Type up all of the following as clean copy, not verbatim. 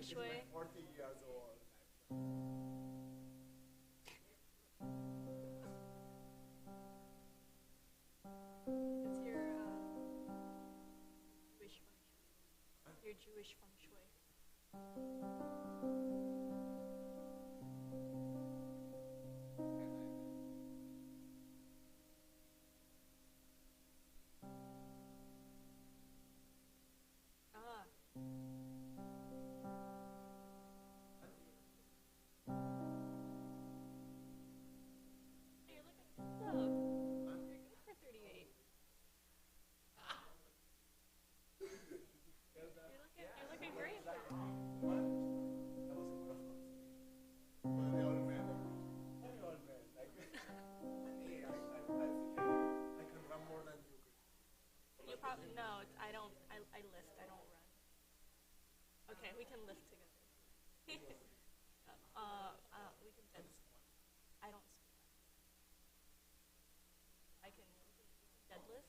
shui. 40 years old. It's your Jewish feng shui. Ah. You're looking good. You're good for 38. You're looking great. You probably no. I don't. I lift. I don't run. Okay, we can lift together. We can dead. I don't. I can deadlift.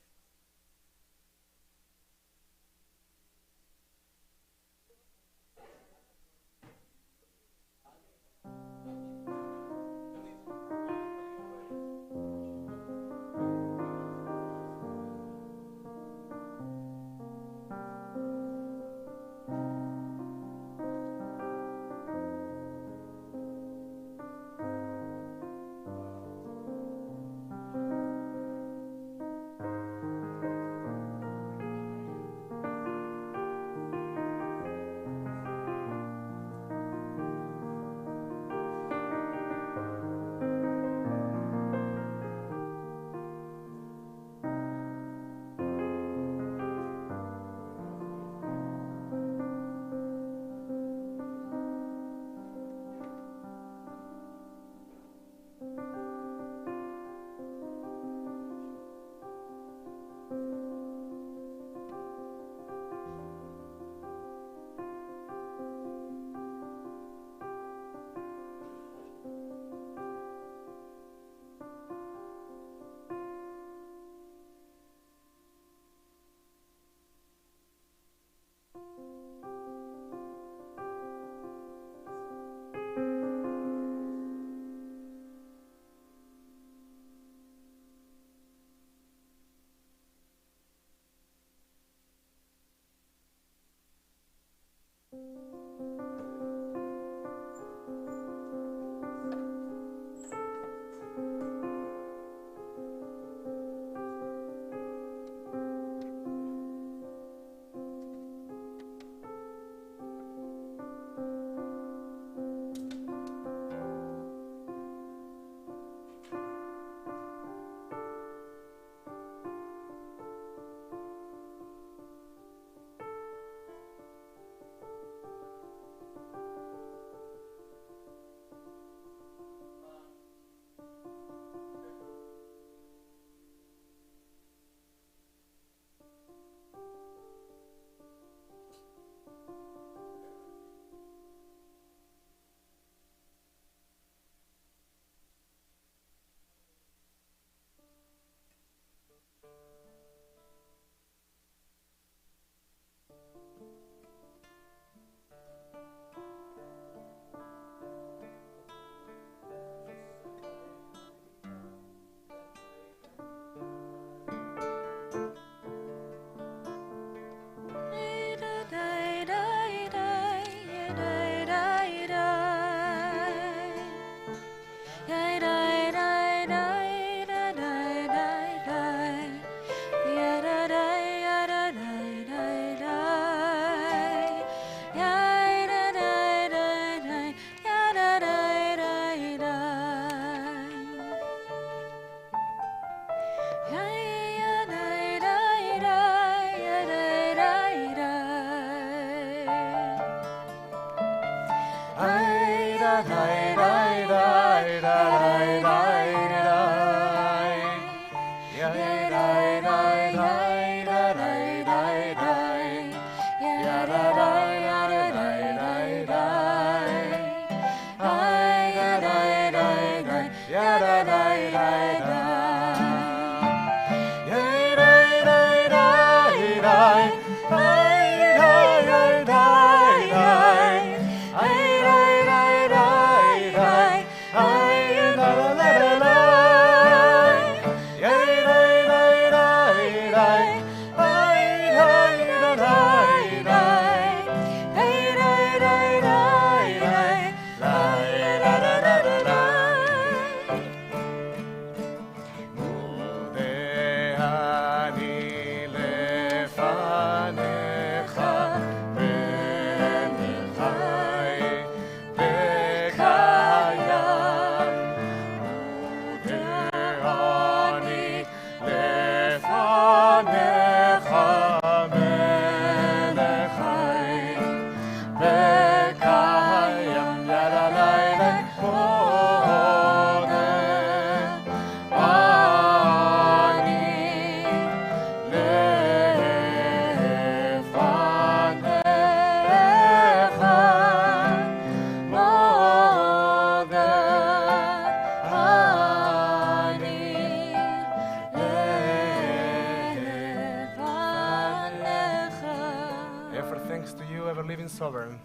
being sovereign,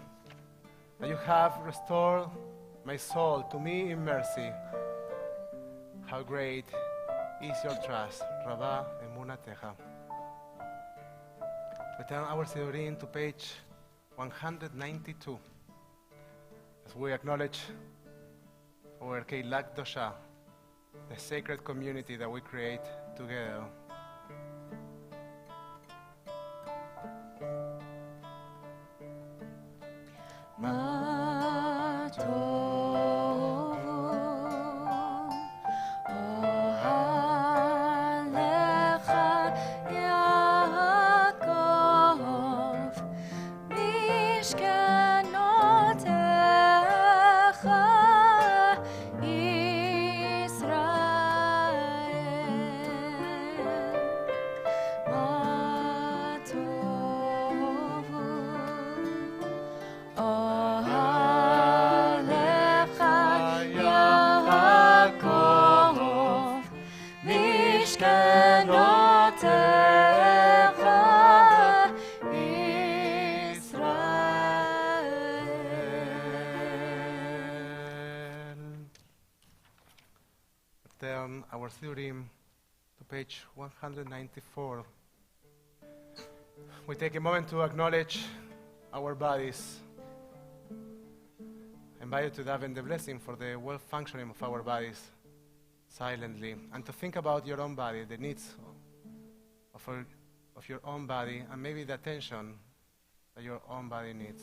that you have restored my soul to me in mercy. How great is your trust, Rabba Emunatecha. We turn our Sidurim to page 192 as we acknowledge our Keilat Dosha, the sacred community that we create together. Turn our Sidurim to page 194. We take a moment to acknowledge our bodies. I invite you to dive in the blessing for the well-functioning of our bodies silently, and to think about your own body, the needs of your own body, and maybe the attention that your own body needs.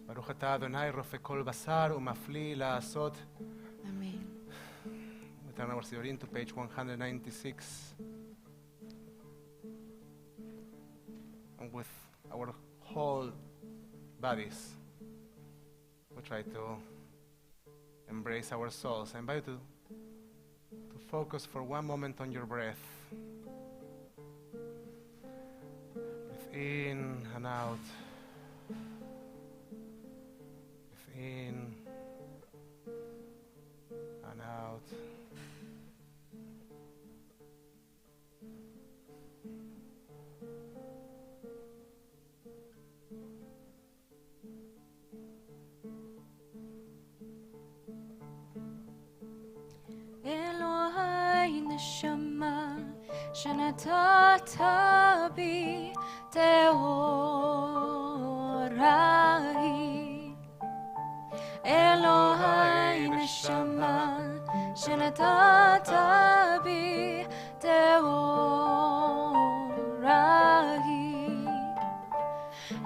ברוך אתה אדוני רופא כל בשר ומפליא לעשות. Amen. We turn our Sidurim to page 196. And with our whole bodies, we try to embrace our souls. I invite you to focus for one moment on your breath. Breathe in and out. In and out. אלוהי נשמה שנתת בי טהורה היא. אלוהי נשמה שנתת בי טהורה היא.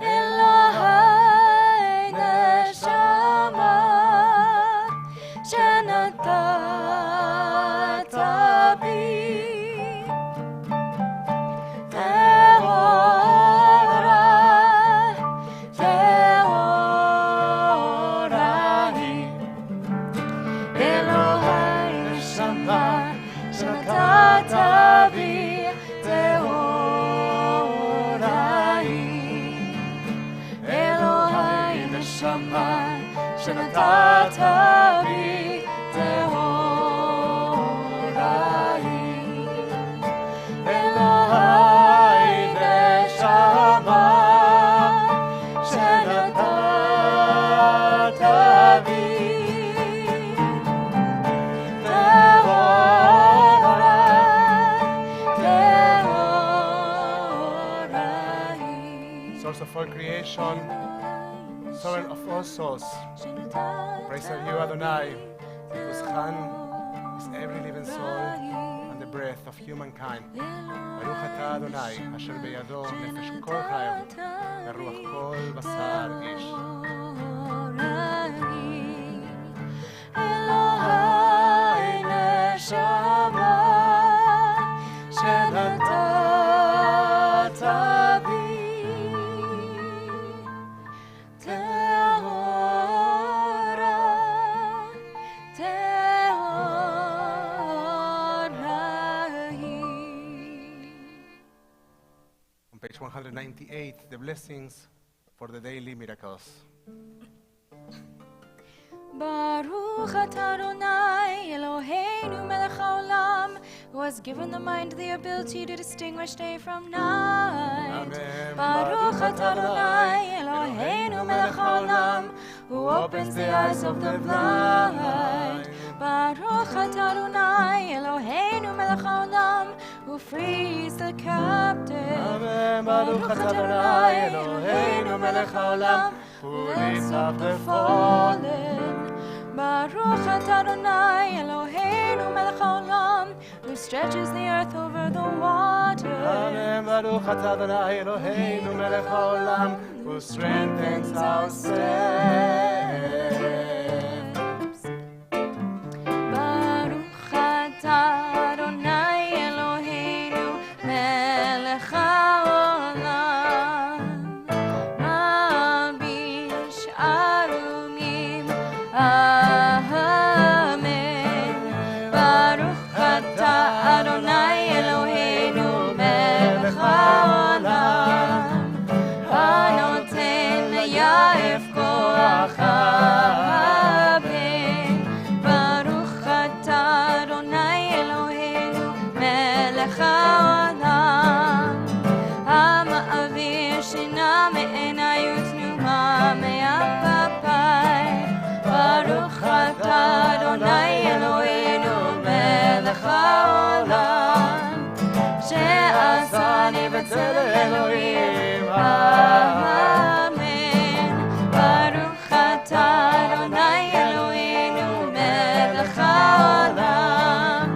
אלוהי נשמה שנתת בי טהורה, טהורה היא. אלוהי נשמה שנתת בי טהורה היא. אלוהי נשמה שנתת בי טהורה היא. אלוהי נשמה שנתת בי טהורה, טהורה היא. Source of all creation, sovereign of all souls, praise of you, Adonai, whose hand is every living soul and the breath of humankind. ברוך אתה אדוני, אשר בידו נפש כל חי ורוח כל בשר איש. אלוהי נשמה שנתת בי טהורה, טהורה היא. 198, the blessings for the daily miracles. Baruch atah Adonai Eloheinu melech haolam, who has given the mind the ability to distinguish day from night. Amen. Baruch atah Adonai Eloheinu melech haolam, who opens the eyes of the blind. Baruch atah Adonai Eloheinu melech haolam, who frees the captive. Amen. Baruch atah Adonai Eloheinu melech haolam, who lifts up the fallen. Baruch atah Adonai Eloheinu melech haolam, who stretches the earth over the waters. Amen. Baruch atah Adonai Eloheinu melech haolam, who strengthens our steps. Baruch atah Adonai Eloheinu melech haolam, malbish arumim. Amen. Baruch atah Adonai Eloheinu melech haolam, hanoten li'yaef koach haben. Baruch atah Adonai Eloheinu melech haolam, המעביר שינה מעיניי ותנומה מאפיי. ברוך אתה אדוני אלוהינו מלך העולם, שעשני בצלם אלוהים. אמן. ברוך אתה אדוני אלוהינו מלך העולם,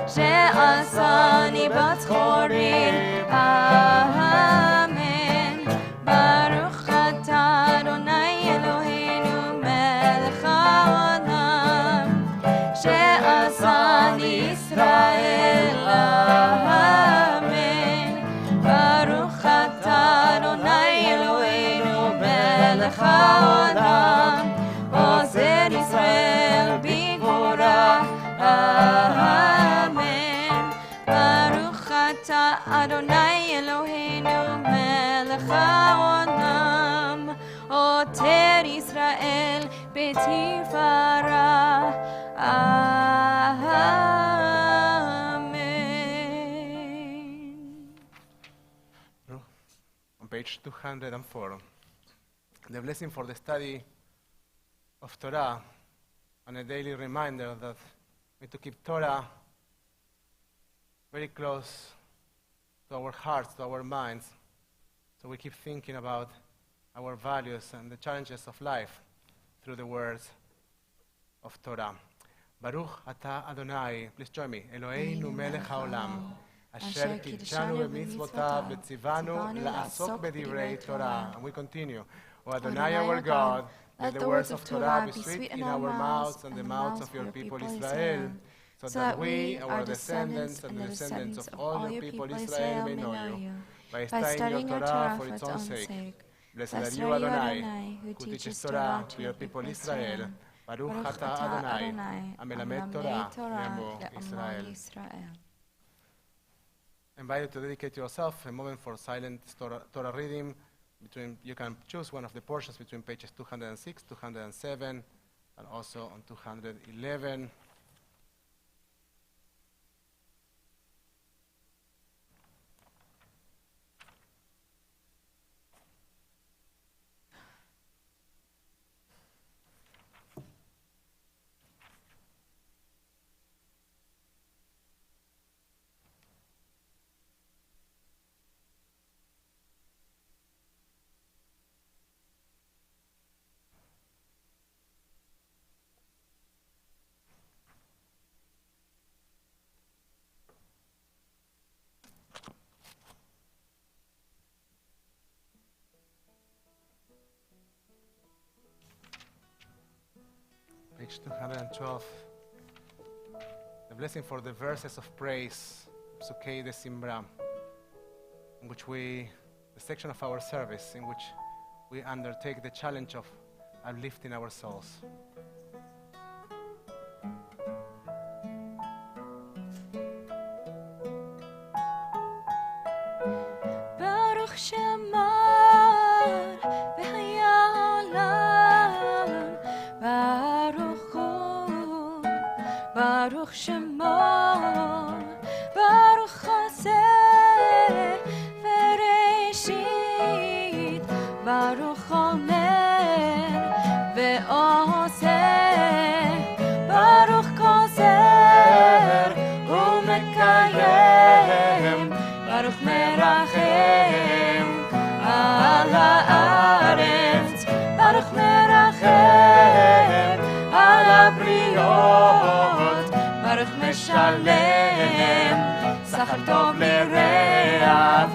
שעשני בת חורין. אמן. ברוך אתה אדוני אלוהינו מלך העולם, שעשני ישראל. אמן. ברוך אתה אדוני אלוהינו מלך העולם, עוזר ישראל בגבורה. אמן. ברוך אתה אדוני אלוהינו מלך העולם, עוטר ישראל בתפארה. Amen. On page 204, the blessing for the study of Torah and a daily reminder that we need to keep Torah very close to our hearts, to our minds, so we keep thinking about our values and the challenges of life through the words of Torah. Baruch atah Adonai, please join me, Eloheinu melech haolam, asher kidshanu b'mitzvotav v'tzivanu la'asok b'divrei Torah. And we continue. O Adonai our God, let the words of Torah be sweet in our mouths and the mouths of your people Israel, so that we, our descendants, and the descendants of all your people Israel may know you, by studying your Torah for its own sake. Blessed are you, Adonai, who teaches Torah to your people Israel. Baruch atah Adonai, amelamed Torah le'amo Israel. I invite you to dedicate yourself a moment for silent Torah reading. You can choose one of the portions between pages 206, 207, and also on 211. Page 212. The blessing for the verses of praise, Psukei de Simbra, in which the section of our service in which we undertake the challenge of uplifting our souls. Baruch Baruch Shemo, Baruch Chaseh Bereshit, Baruch Omer Ve'oseh, Baruch Koser Umekayem, Baruch Merachem Al Haaretz, Baruch Merachem Al Habriot, Baruch Meshalem Sachar Tov L'Reav,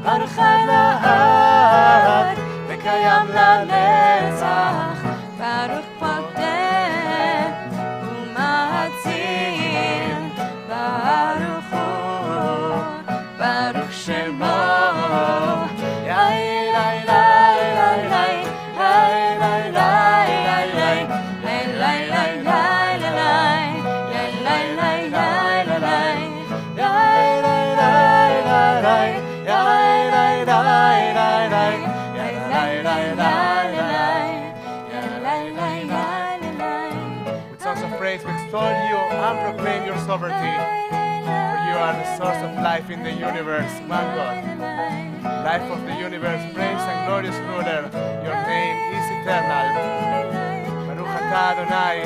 Baruch Elahad V'Kayam LaNetzach, Baruch Poter U'Matzil, Baruch Hu, Baruch Shemo. With songs of praise, we extol you and proclaim your sovereignty. For you are the source of life in the universe, one God. Life of the universe, praise and glorious ruler, your name is eternal. Baruch atah Adonai,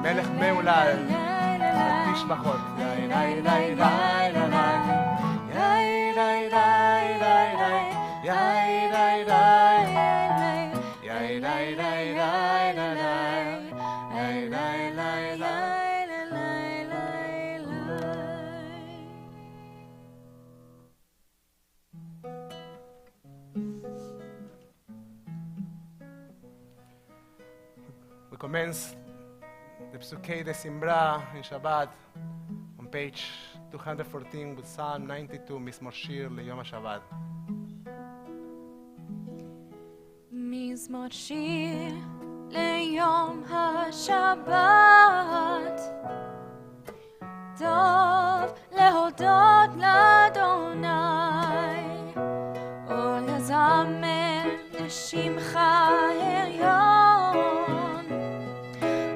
Melech Meulal, Tishbachot. We commence the Psukei de Simbra in Shabbat on page 214 with Psalm 92, Mizmor Shir Leyom HaShabbat. מזמור שיר ליום השבת, טוב להודות לאדוני ולזמר לשמך עליון,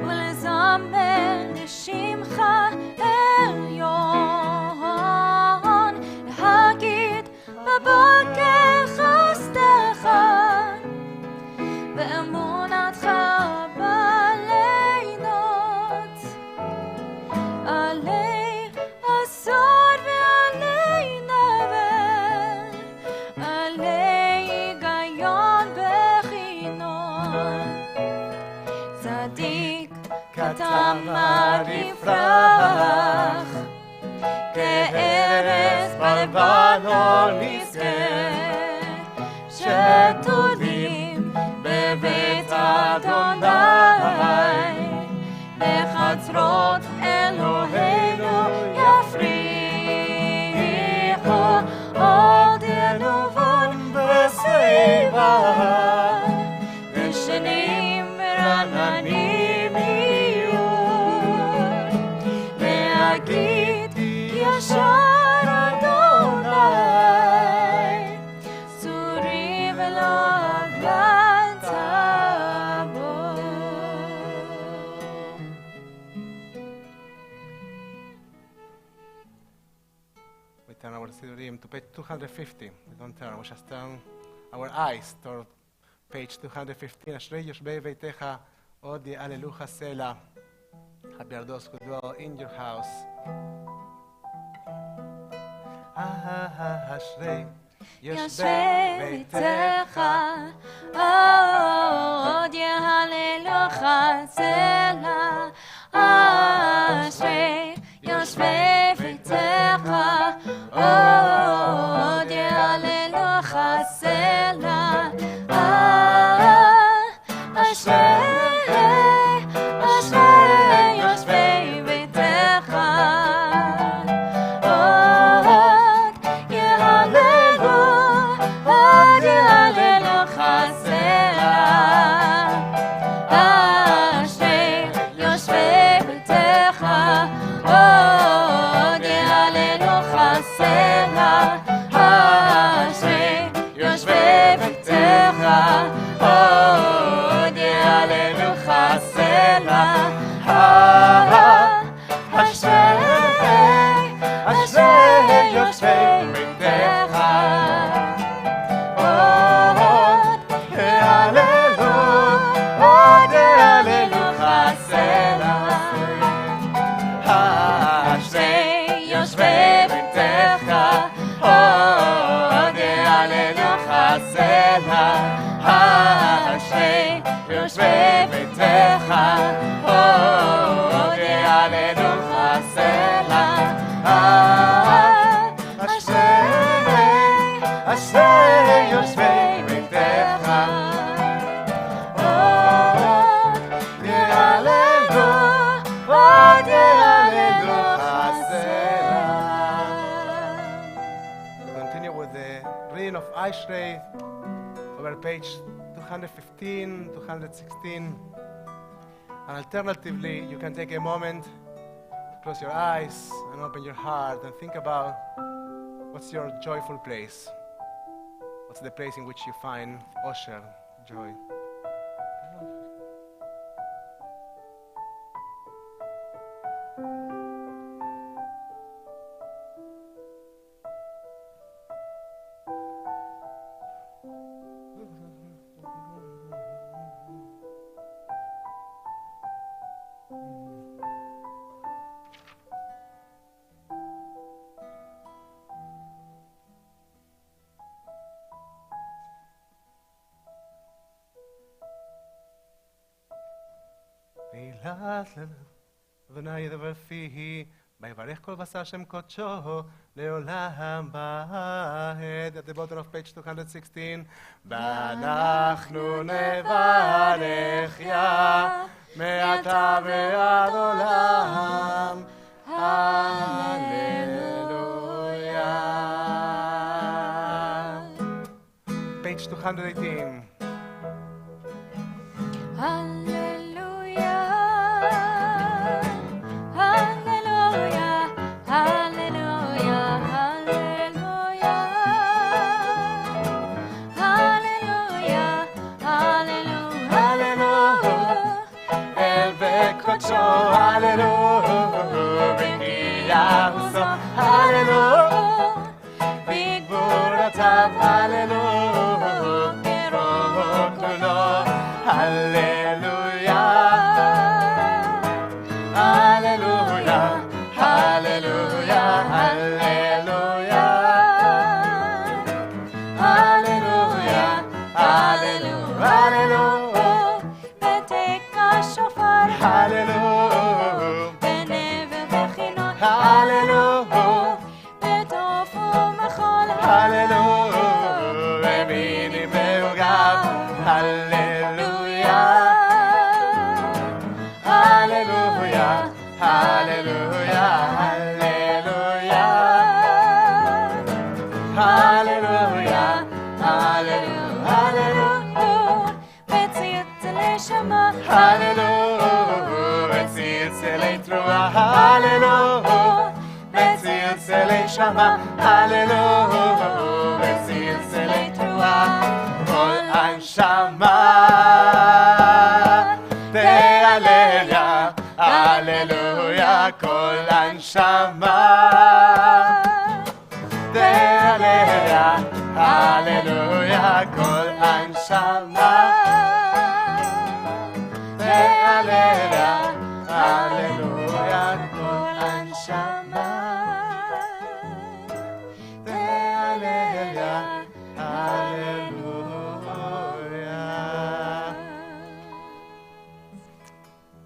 ולזמר לשמך עליון, להגיד בבוקר חסדך ואמונתך בלילות, עלי עשור ועלי נבל, עלי היגיון בכינון, צדיק כתמר יפרח, כארץ בלבנון יזכה, שתולים בבית אדוני, בחצרות אלוהינו יפריחו, עוד ינובון בשיבה, ושנים רעננים יהיו, להגיד ישר אדוני, צורי ולא עוולת בו. We turn our Sidurim to page 250. We don't turn, we just turn our eyes toward page 215. אשרי יושבי ביתך עוד יעללוך סלע. Happy are those who dwell in your house. אשרי יושבי ביתך עוד יהללוך סלע, אשרי יושבי ביתך עוד יהללוך סלע, אשרי יושבי ביתך עוד יהללו, עוד יהללוך סלע, אשרי יושבי ביתך, עוד יעלנו חסלה. אשרי יושבי ביתך, עוד יעלנו חסלה. Continue with the reading of Ashrei over page 215, 216. And alternatively, you can take a moment to close your eyes and open your heart and think about what's your joyful place. What's the place in which you find osher, joy? אדוני ידבר פיhi, ויברך כל בשר שם קודשו לעולם ועד. At the bottom of page 216. ואנחנו נברך יה מעתה ועד עולם. הללויה. Page 218. Hallelujah, hallelujah, big Buratav, hallelujah, hallelujah, hallelujah, hallelujah, hallelujah, hallelujah, hallelujah, hallelujah, Beth Tikvah shofar, hallelujah. Hallelujah, Metzir Selei Shama, Hallelujah, Metzir Selei Trua, Kol Anshama, Te'alelia, Hallelujah, Kol Anshama, Te'alelia, Hallelujah, Kol Anshama, Te'alelia, Hallelujah, Kol Anshama, Hallelujah, Hallelujah.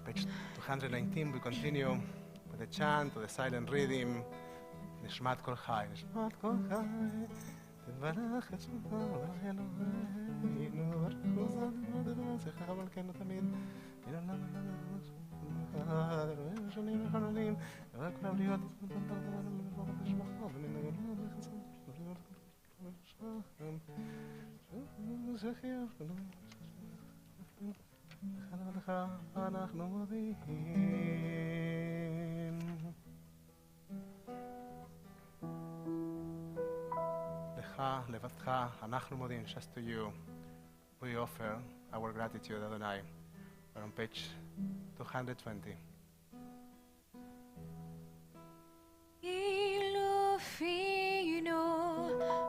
Page 219, we continue with the chant, with the silent reading. Nishmat Kol Chai, Nishmat Kol Chai, תברך את שמך אלוהינו, ברכו זכרך מלכנו תמיד, אלוהינו שונים וחנונים, ורק כולם להיות לך אנחנו מודיעים. לך, לבדך, אנחנו מודיעים, just to you, we offer our gratitude, Adonai. We're on page 220. אילופינו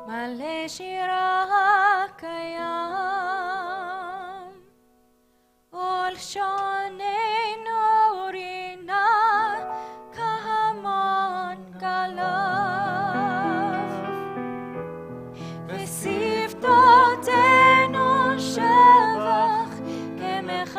מלא שירה קיים ולשוננו רינה כהמון גלף ושפתותינו שבח כמחולות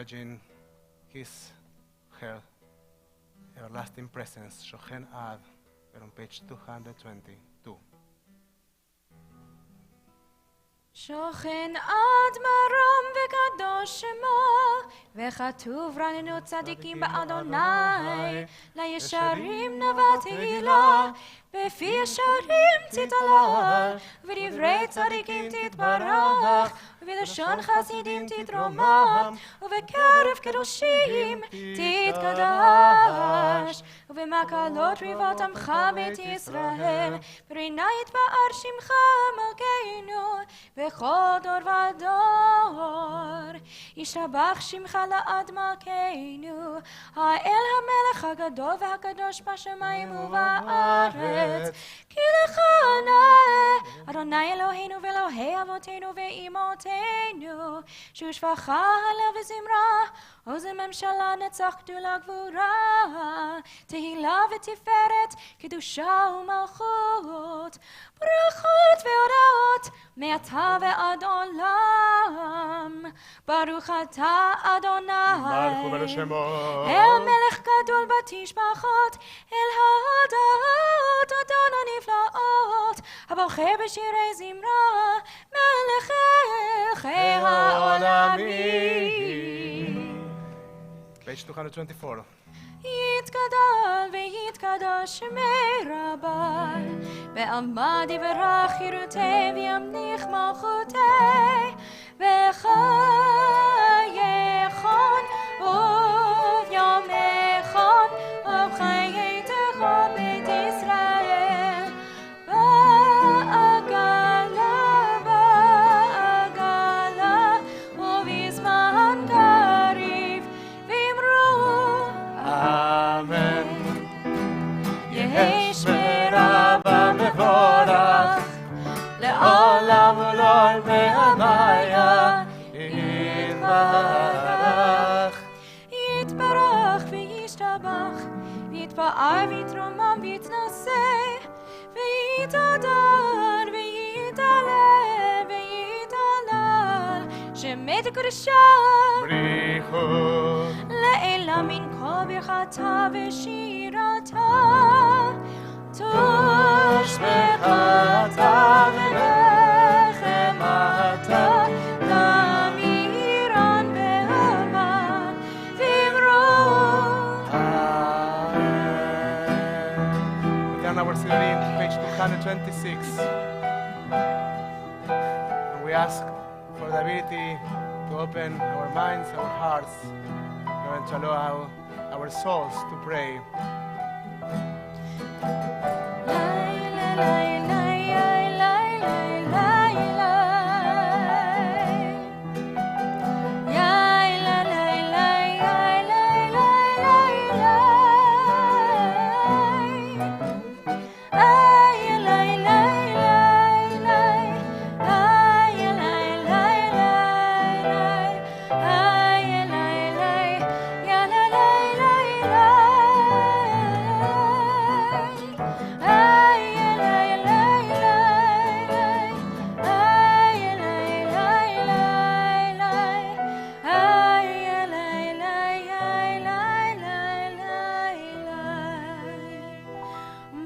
acknowledging her everlasting presence, שוכן עד, we're on page 222. שוכן עד מרום וקדוש שמו, וכתוב רננו צדיקים באדוני, לישרים נבע תהילה, בפי ישרים תתהלל, ובדברי צדיקים תתברך, ובלשון חסידים תתרומם, ובקרב קדושים תתקדש, ובמקלות ריבות עמך בית ישראל, ברינה יתפאר שמך מלכנו, בכל דור ודור. ישתבח שמך לעד מלכנו, האל המלך הגדול והקדוש בשמיים ובארץ, כי לך נאה אדוני אלוהינו ואלוהי אבותינו ואימותינו, שהוא שפחה הלב וזמרה, עוז ממשלה נצח גדולה גבורה, תהילה ותפארת, קדושה ומלכות, ברכות והודאות, מעתה ועד עולם. ברוך אתה אדוני, ברכו ולשמו, אל מלך גדול בתשבחות, אל ההודעות אדון הנפלאות, הבוחר בשירי זמרה, מלכי העולמים. page 224. יתגדל ויתקדש שמי רבי, בעלמא דברה חירותי וימליך מלכותי, וחייכון וביומכון ובחיי תכל בית ישראל, בעגלה ובזמן קריב ואמרו אמן. יהי שמרה ומבורך לעולם ולעולמי המאיה, יתברך. יתברך וישתבח, ויתפאר ויתרומם ויתנשא, ויתהדר ויתהלל ויתהלל, שמי תקודשם בריחו לעילה מן כל ברכתה ושירתה, תושבחתה ונחמתה, תמירן בהמה, ואמרו Then our Siddharim, page 226. And we ask for the ability to open our minds, our hearts, and to allow our souls to pray.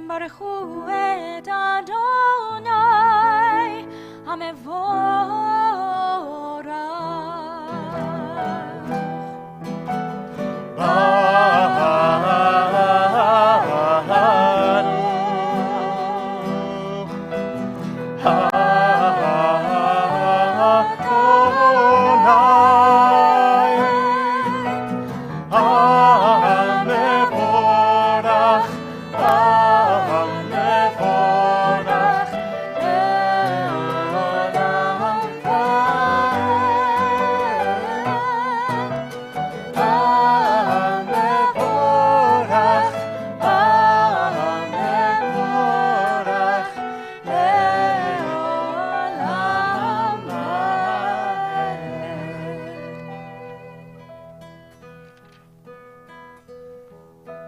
ברכו את אדוני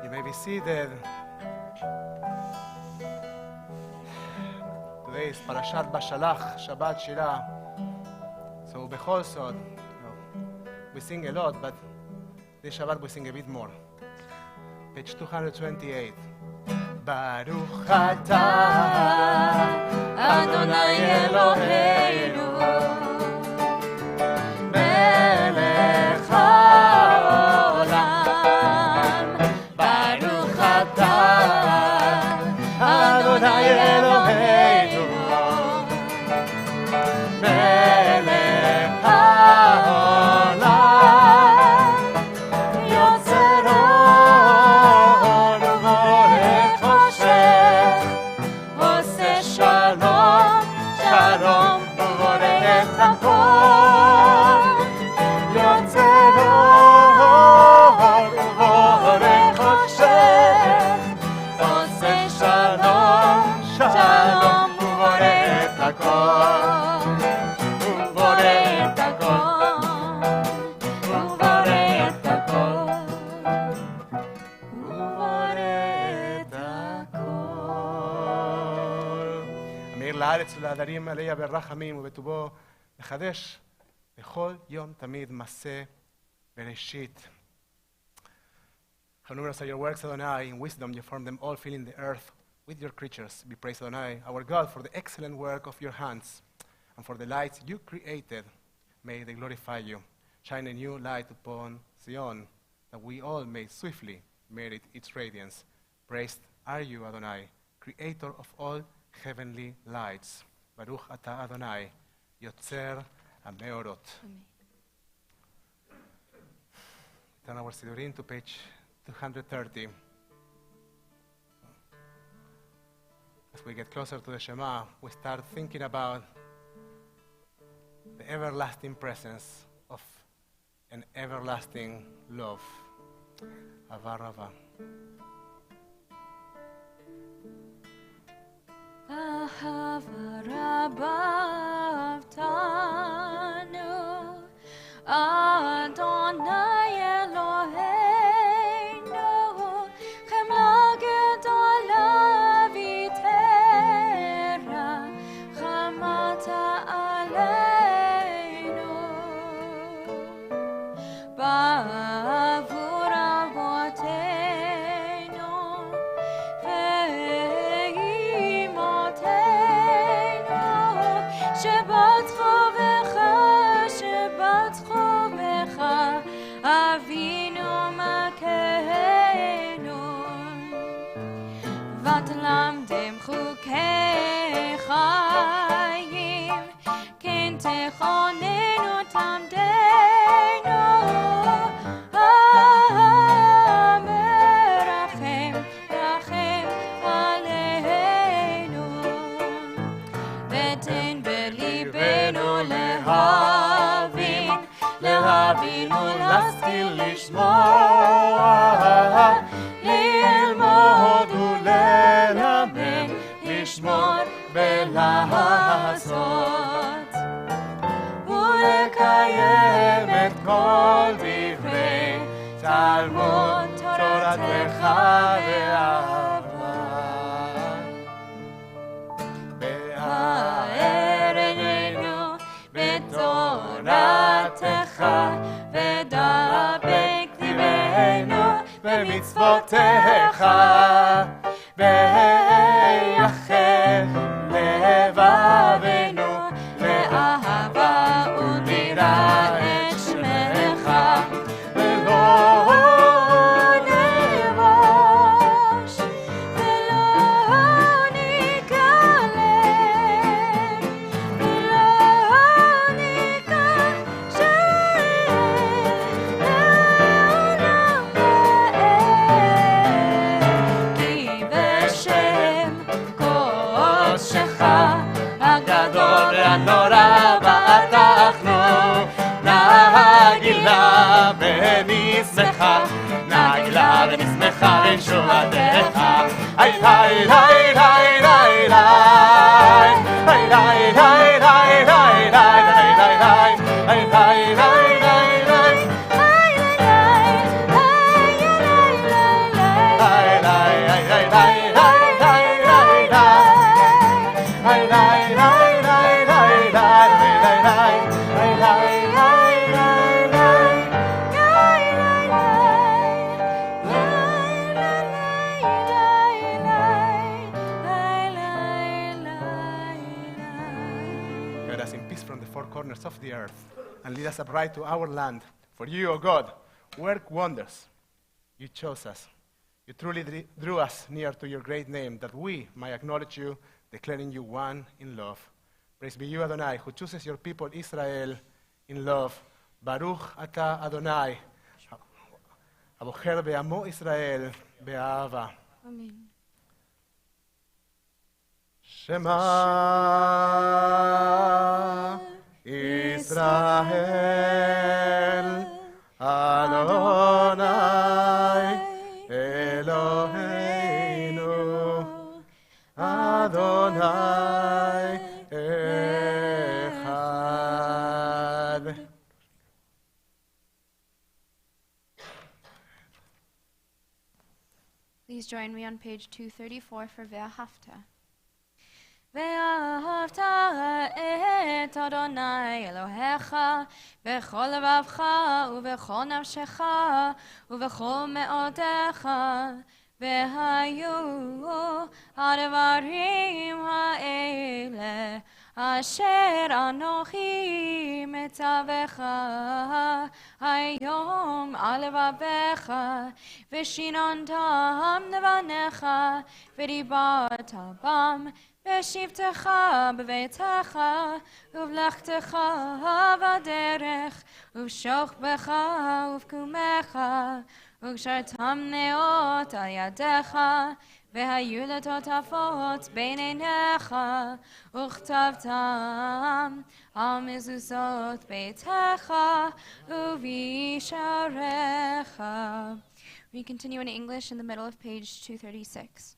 You may be seated. Today is Parashat Bashalach, Shabbat Shirah. So, בכל זאת, we sing a lot, but This Shabbat we sing a bit more. Page 228. Baruch atah Adonai Eloheinu melech haolam. Baruch atah Adonai Eloheinu melech haolam. יוצר אור ובורא חושך, עושה שלום, שלום ובורא את הכל. יוצר אור ובורא חושך, עושה שלום, שלום ובורא את הכל. ובורא את הכל. ובורא את הכל. אמיר לארץ ולעדרים עליה ברחמים ובטובו לחדש בכל יום תמיד מעשה בראשית. How numerous are your works, Adonai, in wisdom you formed them all, filling the earth with your creatures. Be praised, Adonai, our God, for the excellent work of your hands and for the lights you created. May they glorify you. Shine a new light upon Zion, that we all may swiftly merit its radiance. Praised are you, Adonai, creator of all heavenly lights. Baruch atah Adonai, yotzer hameorot. Turn our Sidurim to page 230. As we get closer to the Shema, we start thinking about the everlasting presence of an everlasting love. Ava Rava. Ahava Rabbav Tanu Adonai Eloheinu Chemla Gedola Vitera Chamata Aleinu Ba'avur Avotenu Ve'imotenu Shabbat Chovecha Avinu Makenu Vatlamdem Chukei Chayim Ken Techonenu Tamdenu Amerachem Rachem Aleinu Veten Belibenu Lehavin ולהשכיל לשמוע, ללמוד וללמד, לשמור ולעשות, ולקיים את כל דברי תלמוד תורתך באהבה. בהאר עינינו בתורתך ודבק ליבנו במצוותיך, ויחד לבבנו לאהבה ונירא את שמך, ולא נבוש ולא ניכלם ולא ניכשל לעולם ועד, כי בשם קודשך הגדול והנורא בטחנו, נגילה ונשמחה, נגילה ונשמחה בישועתך. היי היי היי היי היי היי היי היי היי היי היי היי היי four corners of the earth and lead us upright to our land. For you, O God, work wonders. You chose us. You truly drew us near to your great name, that we might acknowledge you, declaring you one in love. Praise be you, Adonai, who chooses your people Israel in love. Baruch ata Adonai, הבוחר בעמו ישראל באהבה. Amen. Shema Israel Adonai Eloheinu Adonai Echad. Please join me on page 234 for Ve'ahavta. ואהבת את אדוני אלוהיך בכל לבבך ובכל נפשך ובכל מאודך והיו הדברים האלה אשר אנוכי מצווך היום על לבבך ושיננתם לבניך ודיברת בם בשבתך בביתך ובלכתך בדרך ובשוכבך ובקומך וקשרתם נאות על ידיך והיו לטוטפות בין עיניך וכתבתם על מזוזות ביתך ובישעריך. We continue in English in the middle of page 236.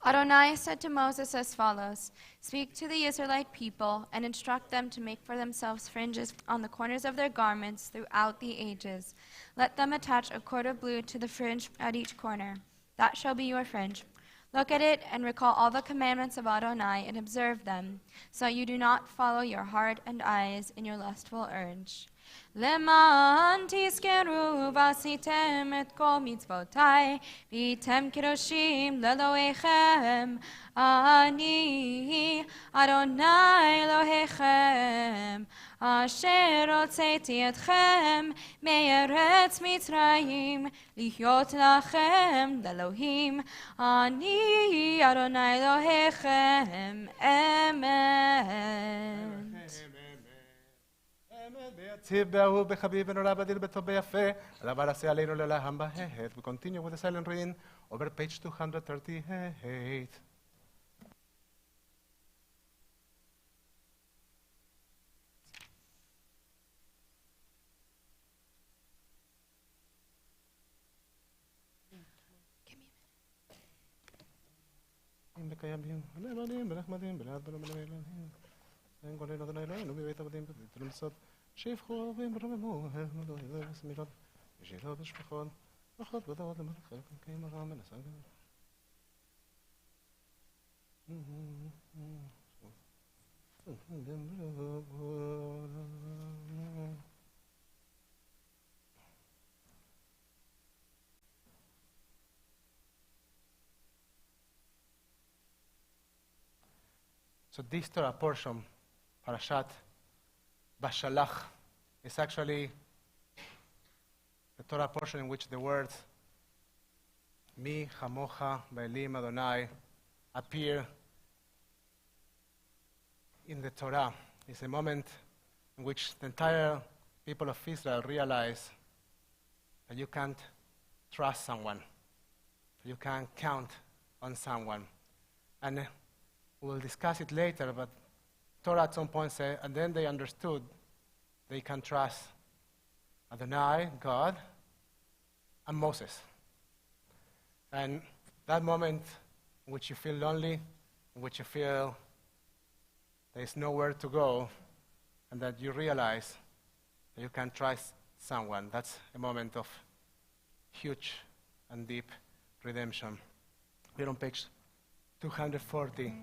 Adonai said to Moses as follows, "Speak to the Israelite people and instruct them to make for themselves fringes on the corners of their garments throughout the ages. Let them attach a cord of blue to the fringe at each corner. That shall be your fringe. Look at it and recall all the commandments of Adonai and observe them, so you do not follow your heart and eyes in your lustful urge. למען תזכרו ועשיתם את כל מצוותיי והייתם קדושים לאלוהיכם אני אדוני אלוהיכם אשר הוצאתי אתכם מארץ מצרים להיות לכם לאלוהים אני אדוני אלוהיכם אמן. יציב באהוב בחביב ונורא בדיר בטוב ביפה הדבר עשה עלינו ללהם בהת. We continue with the silent reading over page 238. בקיימים נאמנים ונחמדים בלעד בנו מלאים אין גולנו אדוני אלוהינו בבית עבדים בבית למסות שיבחו אוהבים ורוממו אלוהי סמילות ושילות ושפחות וחוד ודעות למלאכה קמקיים הרם מנסה So this Torah portion, Parashat Bashalach, is actually the Torah portion in which the words Mi Chamocha Ba'elim Adonai appear in the Torah. It's a moment in which the entire people of Israel realize that you can't trust someone, that you can't count on someone. And we'll discuss it later, but Torah at some point said, and then they understood they can trust Adonai, God, and Moses. And that moment in which you feel lonely, in which you feel there is nowhere to go, and that you realize that you can trust someone, that's a moment of huge and deep redemption. We're on page 240.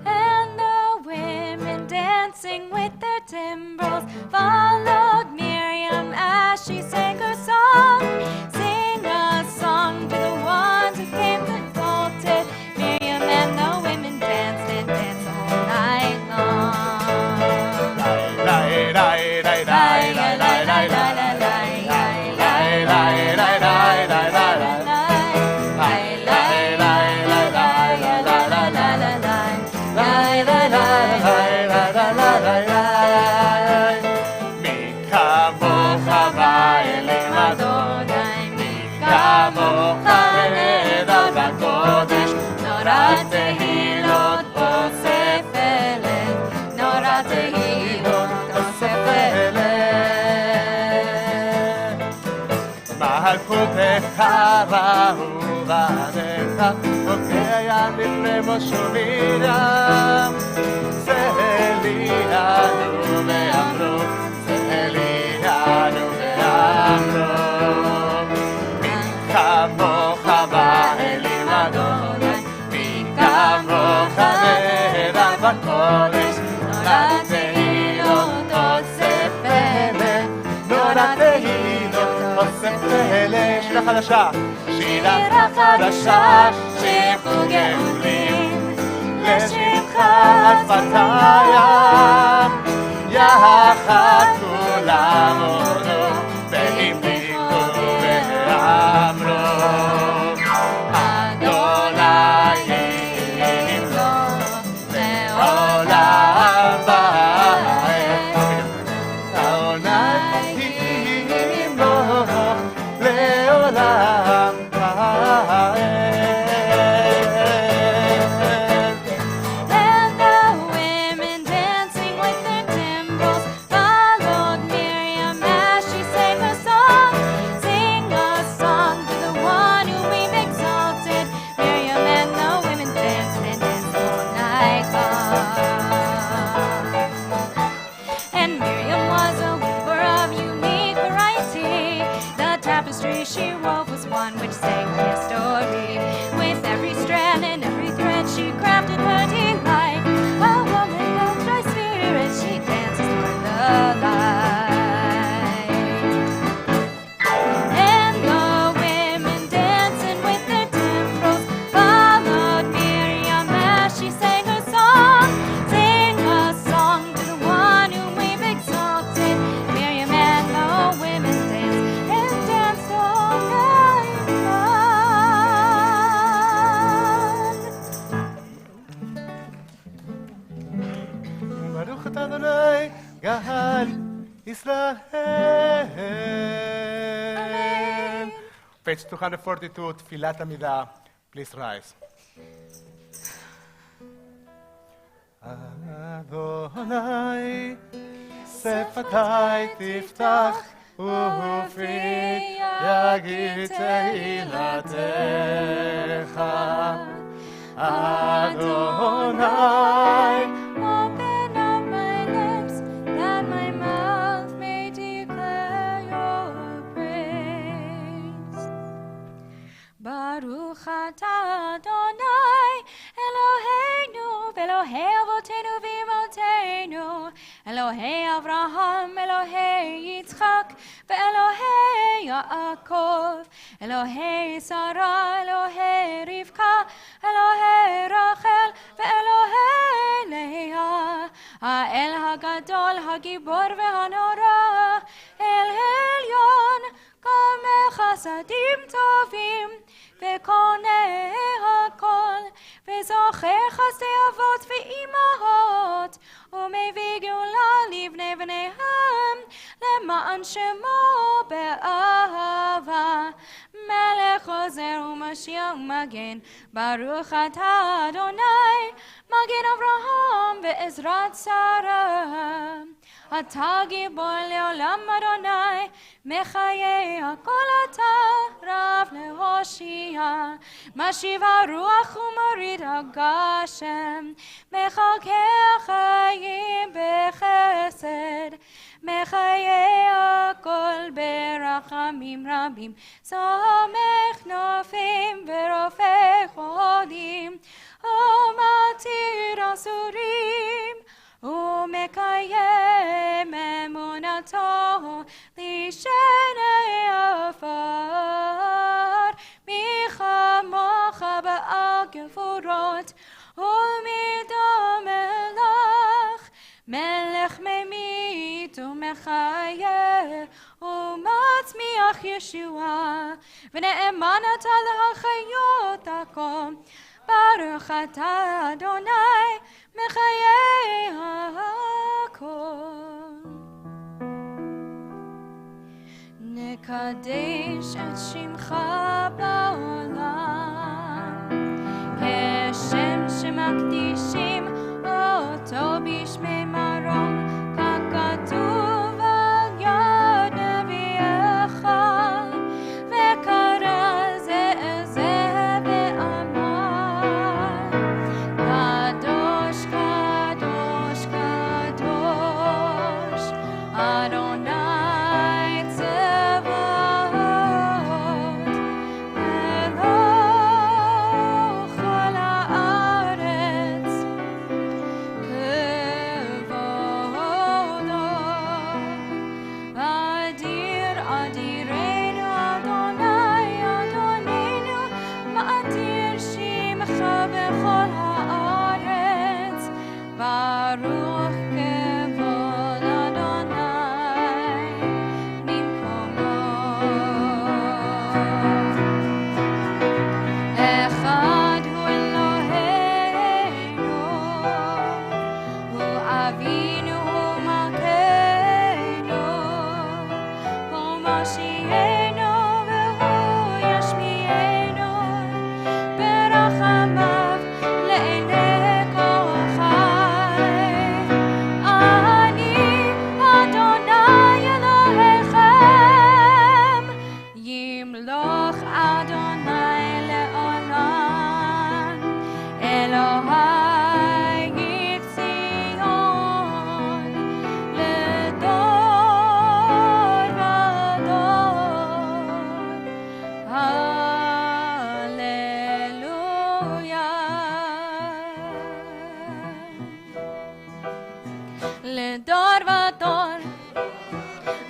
And the women dancing with their timbrels followed Miriam as she sang her song. Sing a song to the ones who came to call. קרא ובניך וקיים לפני מושבים צלינו ואמרו צלינו ואמרו מי כמוך באלים אדוני מי כמוך נראה בקודש נולד תהילות אוסף פלא נולד תהילות אוסף פלא שירה חדשה שירה חדשה שירו גאולים לשמך שפתיים יחד כולם הודו והמליכו ואמרו אדוני ימלוך לעולם ועד אדוני ימלוך לעולם ועד she wove was one which sang me a story. With every strand and every thread she crafted her delight. A woman of dry spirit, she dances for the light. And the women dancing with their timbrels followed Miriam as she sang her song. Sing a song to the one whom we've exalted. Miriam and the women danced and danced all night long. Baruch atah Adonai Gahal Israel. Page 242, Tfilat Amidah. Please rise. Adonai, sefatai tiftach, ufi yagid tehilatecha. Adonai, Open up my lips that my mouth may declare your praise. Baruch atah Adonai Eloheinu v'Elohei avotenu v'imotenu Elohei Avraham, Elohei Yitzchak v'Elohei Yaakov Elohei Sarah, Elohei Rivka Elohei Rachel v'Elohei Leah Ha'el hagadol hagibor v'hanora El Elyon kameh chasadim tovim וקונה הכל, וזוכר חסדי אבות ואימהות, ומביא גאולה לבני בניהם, למען שמו באהבה. מלך עוזר ומשיח ומגן, ברוך אתה אדוני, מגן אברהם ועזרת שרה. אתה גיבור לעולם אדוני, מחיי הכל אתה רב להושיע. משיב הרוח ומוריד הגשם, מחכה חיים בחסד. מחיי הכל ברחמים רבים, סומך נופים ורופא חולים, ומתיר אסורים, ומקיים אמונתו לשני עפר. מי כמוך בעל גבורות, ומדומה לך, מלך ממית ומחיה, ומצמיח ישועה, ונאמן אתה להחיות הכל. ברוך אתה אדוני, מחיי הכל. נקדש את שמך בעולם, כשם שמקדישים אותו בשמי מרום, ככתוב על יד נביאך, וקרא בכל הארץ, ברוך כבוד אדוני במקומו. אחד הוא אלוהינו, הוא אבינו, הוא מלכנו, הוא מושיענו והוא ישמיענו ברחמיו לעיני כל חי. אני אדוני אלוהיכם, ימלוך אדוני לעולם, אלוהי ציון לדור ודור. הללויה. לדור ודור,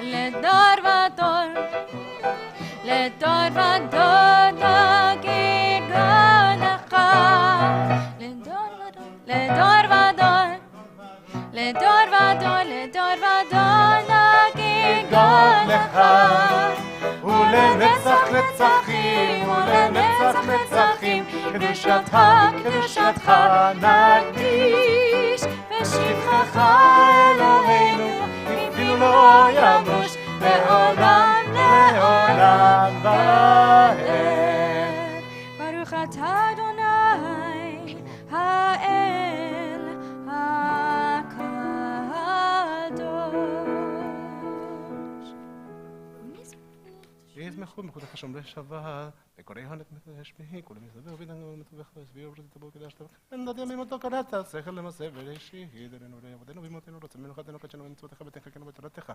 לדור ודור, לדור ודור נגיד גנך. לדור ודור, לדור ודור, לדור ודור, לדור ודור נגיד גנך. ולנצח נצחים, ולנצח נצחים, קדושתך, קדושתך נקדיש, ושבחך אלוהינו אפילו לא ימוש לעולם לעולם ועד. ברוך אתה אדוני האל הקדוש. ישמחו מקודש שומרי שבת, וקוראי הונת משמיעי, כולם יסבר וידענו מטובך והסביר ובריתי תבוא קדשת. אין דעת ימים אותו קראת, שכל למעשה ולשהיד אלינו ולעבודנו ואימותינו רוצים מנוחתנו קדשנו ומצוותיך ותחקנו בתורתך.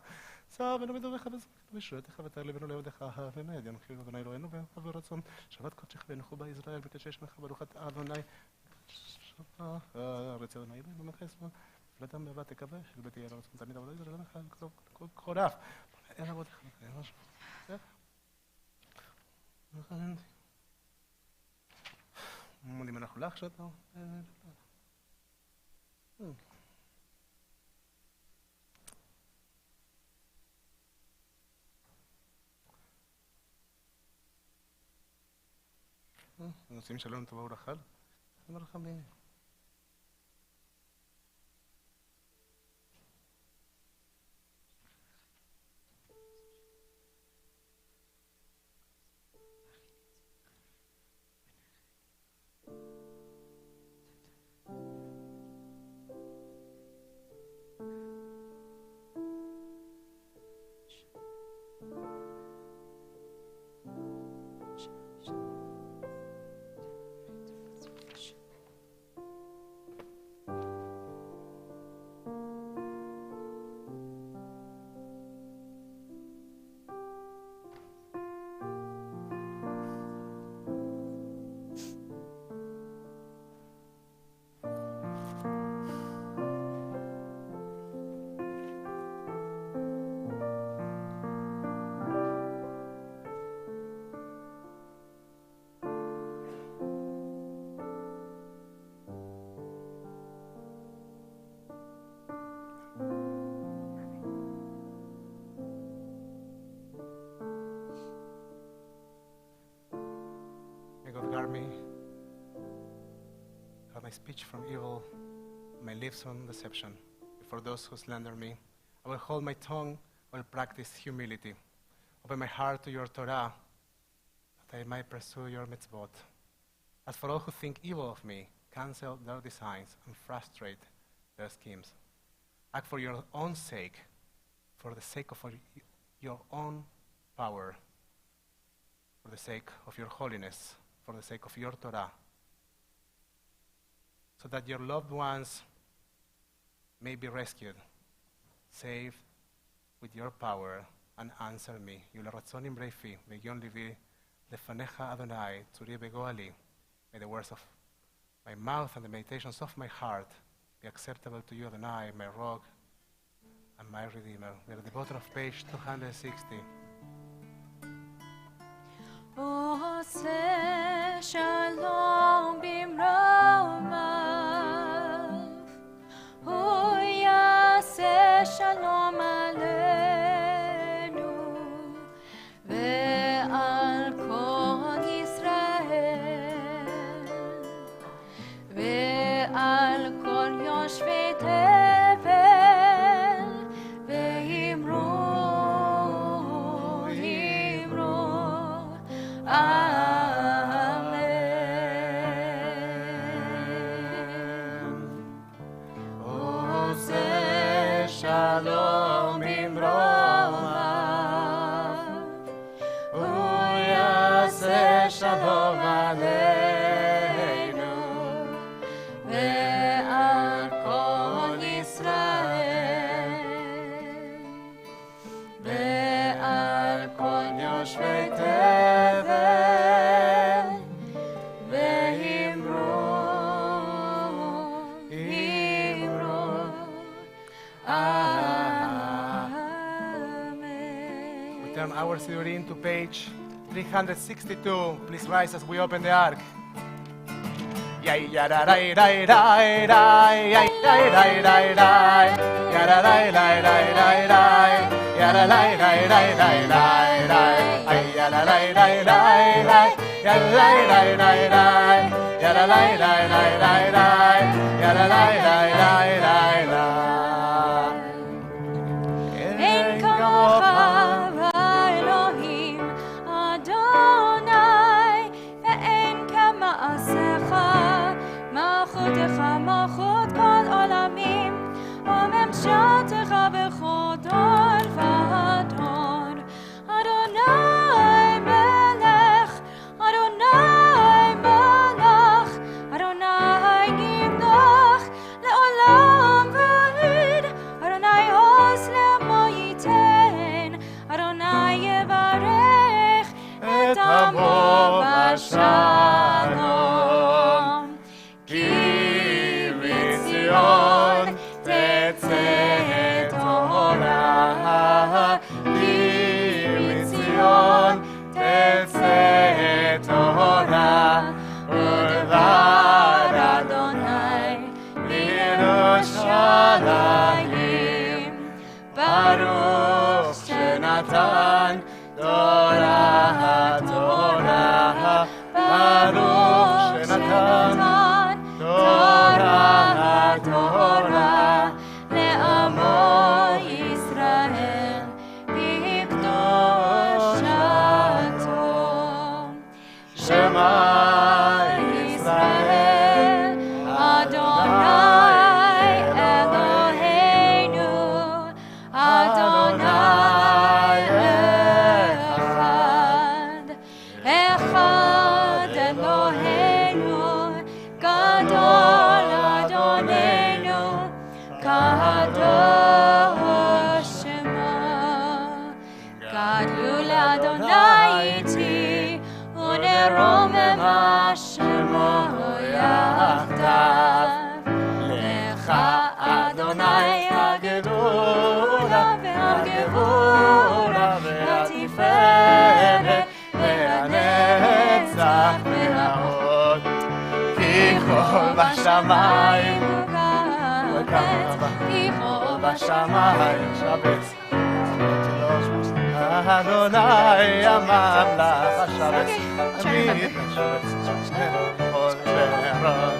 צוונו בדבריך ובשורתך ותעלה בנו לעבודך באמת ינחיל אדוני אלוהינו ועבור רצון. שבת קודשך ונחו בה ישראל מקדשי שמך ברוך אתה אדוני. שבת רצי אדוני אלוהינו במלכי שמאל. ולאדם בבת תקווה של ביתי יהיה לרצון תמיד עבודה ישראל לך כל אף. אין עבודך. מודים אנחנו לך שאתה... נושאים שלום טובה ולחל. אמר לך מי... Me, have my speech from evil, my lips from deception. Before those who slander me, I will hold my tongue, I will practice humility. Open my heart to your Torah, that I might pursue your mitzvot. As for all who think evil of me, cancel their designs and frustrate their schemes. Act for your own sake, for the sake of your own power, for the sake of your holiness, for the sake of your Torah, so that your loved ones may be rescued, saved with your power, and answer me. Yularatzon imreifi, ve'yon livi, lefanecha Adonai, tzuri begoali. May the words of my mouth and the meditations of my heart be acceptable to you, Adonai, my rock and my redeemer. We are at the bottom of page 260. עושה שלום במרוץ ועל כל יושבי תבל, ואמרו, שלום ממרומיו, הוא יעשה שלום עלינו ועל כל ישראל ועל כל יושבי תבל, ואמרו Turn our Sidurim to page 362. Please rise as we open the ark. אין כמוך האלוהים אדוני, ואין כמעשיך, מלכותך מלכות כל עולמים, וממשלתך בכל דור ודור. אדוני מלך, אדוני מלך, אדוני נמלך לעולם ועד. אדוני עוז למו ייתן, אדוני יברך את עמו בשלום. כי מציון תצא תורה, כי מציון תצא תורה, ולבד אדוני בירושלים. ברוך שנתן תורה, תורה, ברוך שנתן תורה, תורה, לעמו ישראל בקדושתו. שמע ישראל, אדוני אלוהינו, אדוני אחד. אחד אלוהינו, גדול אדוננו, קדוש שמו. גדלו לאדוני איתי, ונרומם שמו יחדיו. לך אדוני הגדולה והגבורה והתפארת והנצח וההוד. כי כל בשמיים כי כל בשמיים שבץ אדוני הממלך השבץ תמיד שבץ כל ברון.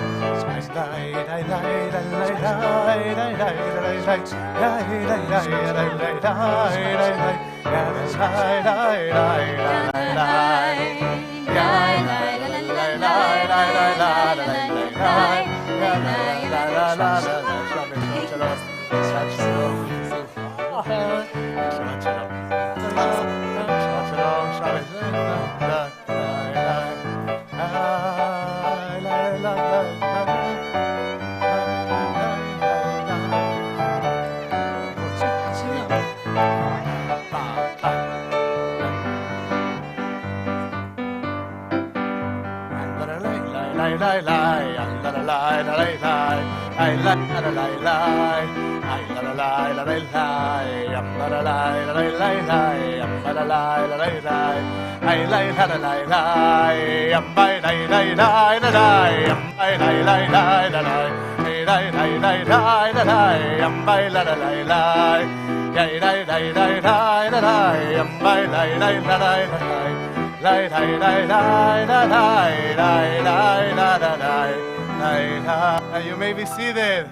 You may be seated.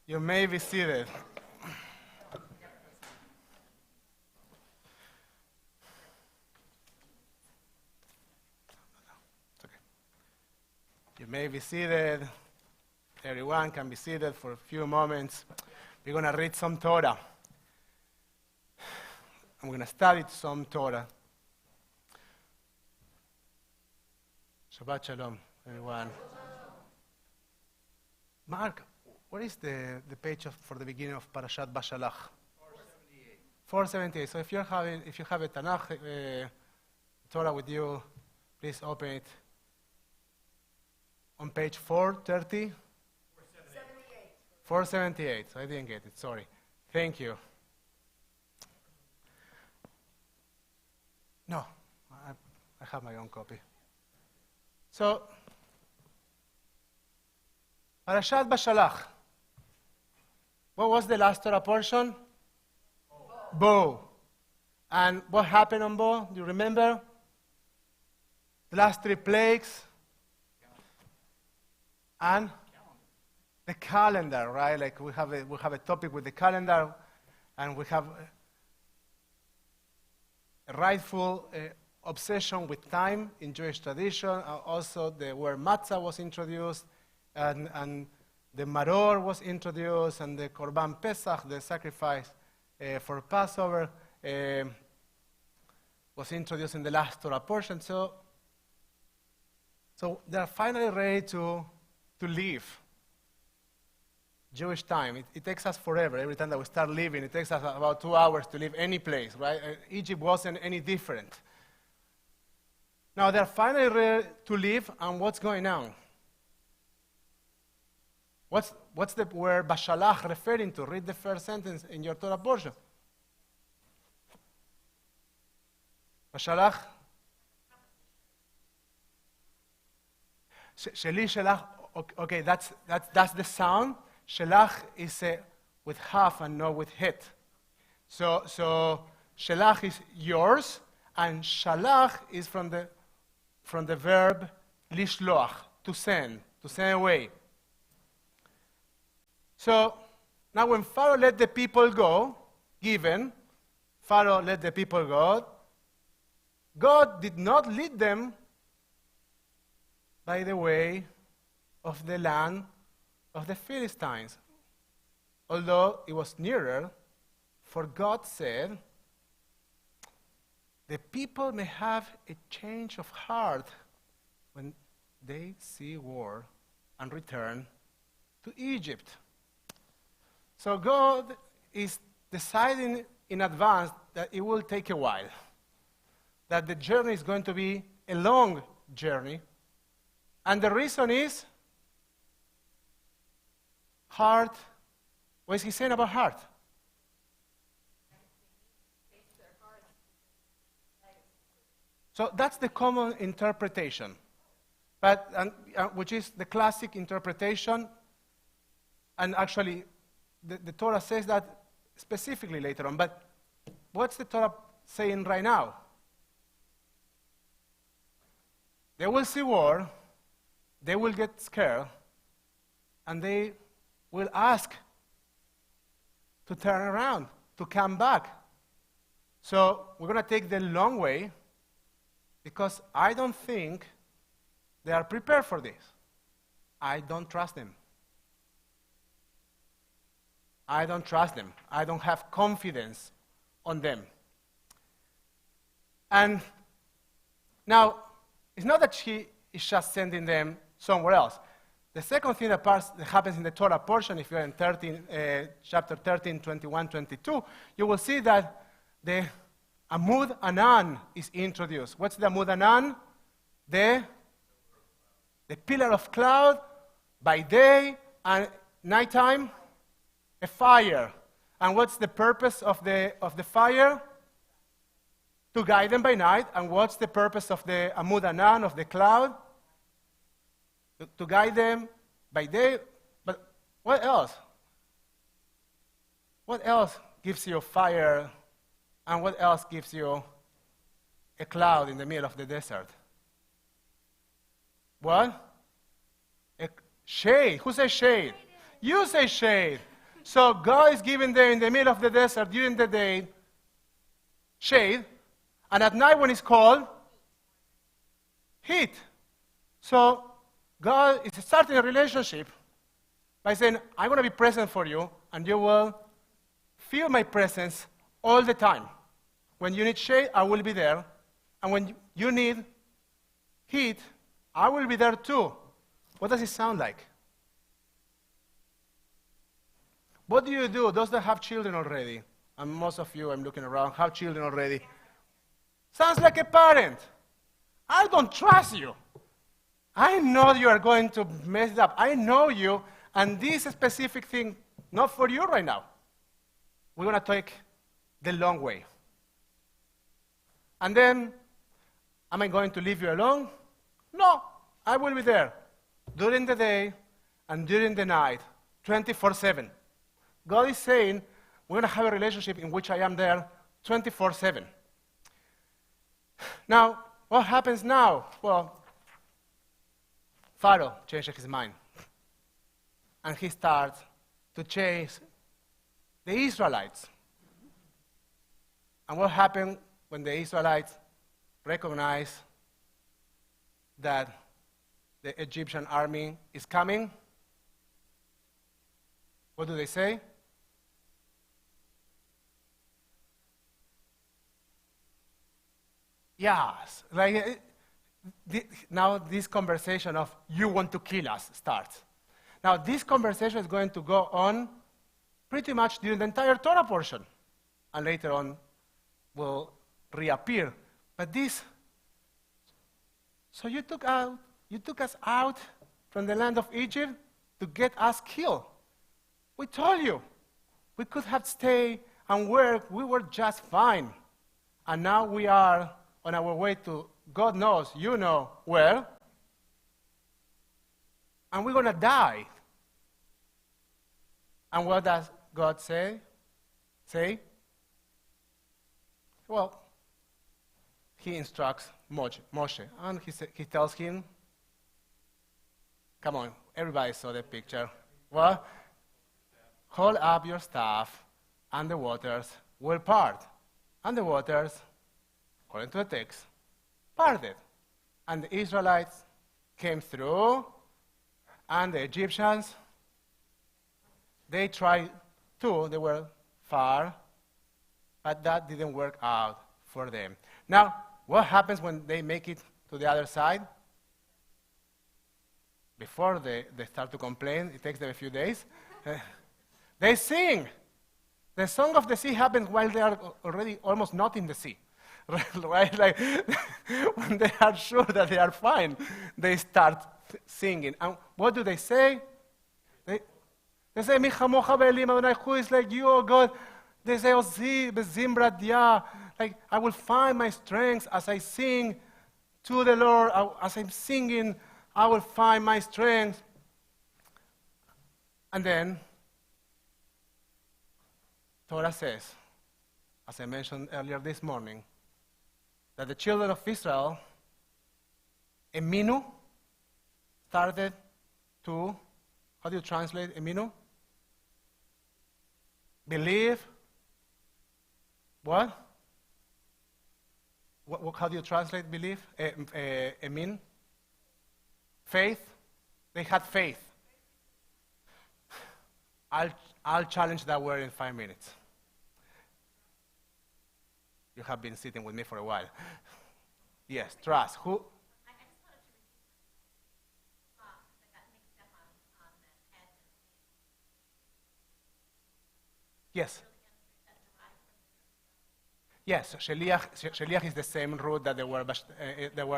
You may be seated. It's okay. You may be seated. Everyone can be seated for a few moments. We're going to read some Torah. I'm going to study some Torah. Shabbat Shalom, everyone. Mark, what is the page for the beginning of Parashat Bashalach? 478. So if you have a Tanakh Torah with you, please open it. On page 430? 478. So I didn't get it, sorry. Thank you. No, I have my own copy. So, Parashat Bashalach. What was the last Torah portion? Bo. And what happened on Bo? Do you remember? The last 3 plagues. And the calendar, right? Like we have a topic with the calendar, and we have a rightful obsession with time in Jewish tradition. Also, where matzah was introduced, and the maror was introduced, and the korban pesach, the sacrifice for Passover, was introduced in the last Torah portion. So they are finally ready to leave Jewish time. It takes us forever. Every time that we start living, it takes us about 2 hours to leave any place, right? Egypt wasn't any different. Now they're finally ready to leave, and what's going on? What's the word Bashalach referring to? Read the first sentence in your Torah portion. Bashalach. Sheli Shelach. Okay, that's the sound. Shelach is with half and not with het. So Shelach is yours, and Shalach is from the verb lishloach, to send away. So now when Pharaoh let the people go, Pharaoh let the people go, God did not lead them by the way of the land of the Philistines, although it was nearer, for God said, the people may have a change of heart when they see war and return to Egypt. So God is deciding in advance that it will take a while, that the journey is going to be a long journey, and the reason is heart. What is he saying about heart? So that's the common interpretation, which is the classic interpretation, and actually the Torah says that specifically later on. But what's the Torah saying right now? They will see war, they will get scared, and they will ask to turn around, to come back. So we're going to take the long way, because I don't think they are prepared for this. I don't trust them. I don't trust them. I don't have confidence on them. And now, it's not that she is just sending them somewhere else. The second thing that happens in the Torah portion, if you're in chapter 13, 21, 22, you will see that the Amud Anan is introduced. What's the Amud Anan? The pillar of cloud by day, and nighttime, a fire. And what's the purpose of the fire? To guide them by night. And what's the purpose of the Amud Anan, of the cloud? To guide them by day. But what else? What else gives you fire, and what else gives you a cloud in the middle of the desert? What? Shade. Who says shade? You say shade. So God is giving them in the middle of the desert during the day shade, and at night when it's cold, heat. So God is starting a relationship by saying, I'm going to be present for you, and you will feel my presence all the time. When you need shade, I will be there. And when you need heat, I will be there too. What does it sound like? What do you do? Those that have children already, and most of you, I'm looking around, have children already. Sounds like a parent. I don't trust you. I know you are going to mess it up. I know you, and this specific thing, not for you right now. We're going to take the long way. And then, am I going to leave you alone? No, I will be there during the day and during the night, 24/7. God is saying, we're going to have a relationship in which I am there 24/7. Now, what happens now? Well, Pharaoh changes his mind. And he starts to chase the Israelites. And what happened when the Israelites recognize that the Egyptian army is coming? What do they say? Yes. Now this conversation of you want to kill us starts. Now this conversation is going to go on pretty much during the entire Torah portion. And later on will reappear. But this, so you took us out from the land of Egypt to get us killed. We told you we could have stayed and worked. We were just fine. And now we are on our way to God knows, you know where. And we're going to die. And what does God say? Well, he instructs Moshe. And he tells him, come on, everybody saw the picture. Well, hold up your staff, and the waters will part. And the waters, according to the text, parted. And the Israelites came through, and the Egyptians, they tried too. They were far, but that didn't work out for them. Now, what happens when they make it to the other side? Before they start to complain, it takes them a few days. They sing. The song of the sea happens while they are already almost not in the sea. Right? Like, when they are sure that they are fine, they start singing. And what do they say? They say, Mi chamocha ve'elim Adonai, who is like you, O God? They say, Ozi bezimbrat ya. Like, I will find my strength as I sing to the Lord. As I'm singing, I will find my strength. And then, Torah says, as I mentioned earlier this morning, that the children of Israel, Eminu, started to, how do you translate Eminu? Believe. What? How do you translate believe? Emin? Faith. They had faith. I'll challenge that word in 5 minutes. You have been sitting with me for a while. Yes, trust. Who? I just wanted to repeat that got mixed up on that head. Yes. Yes, sheliach is the same root that the word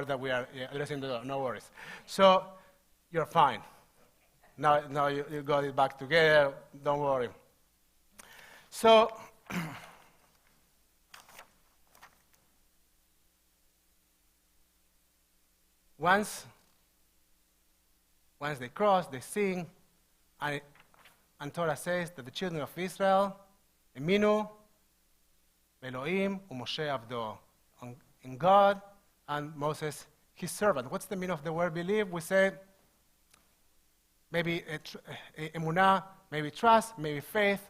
that we are addressing. No worries. So you're fine. Now you got it back together. Don't worry. So once they cross, they sing, and Torah says that the children of Israel, Eminu, Elohim, Moshe Abdo, in God and Moses his servant. What's the meaning of the word believe? We say maybe emunah, maybe trust, maybe faith.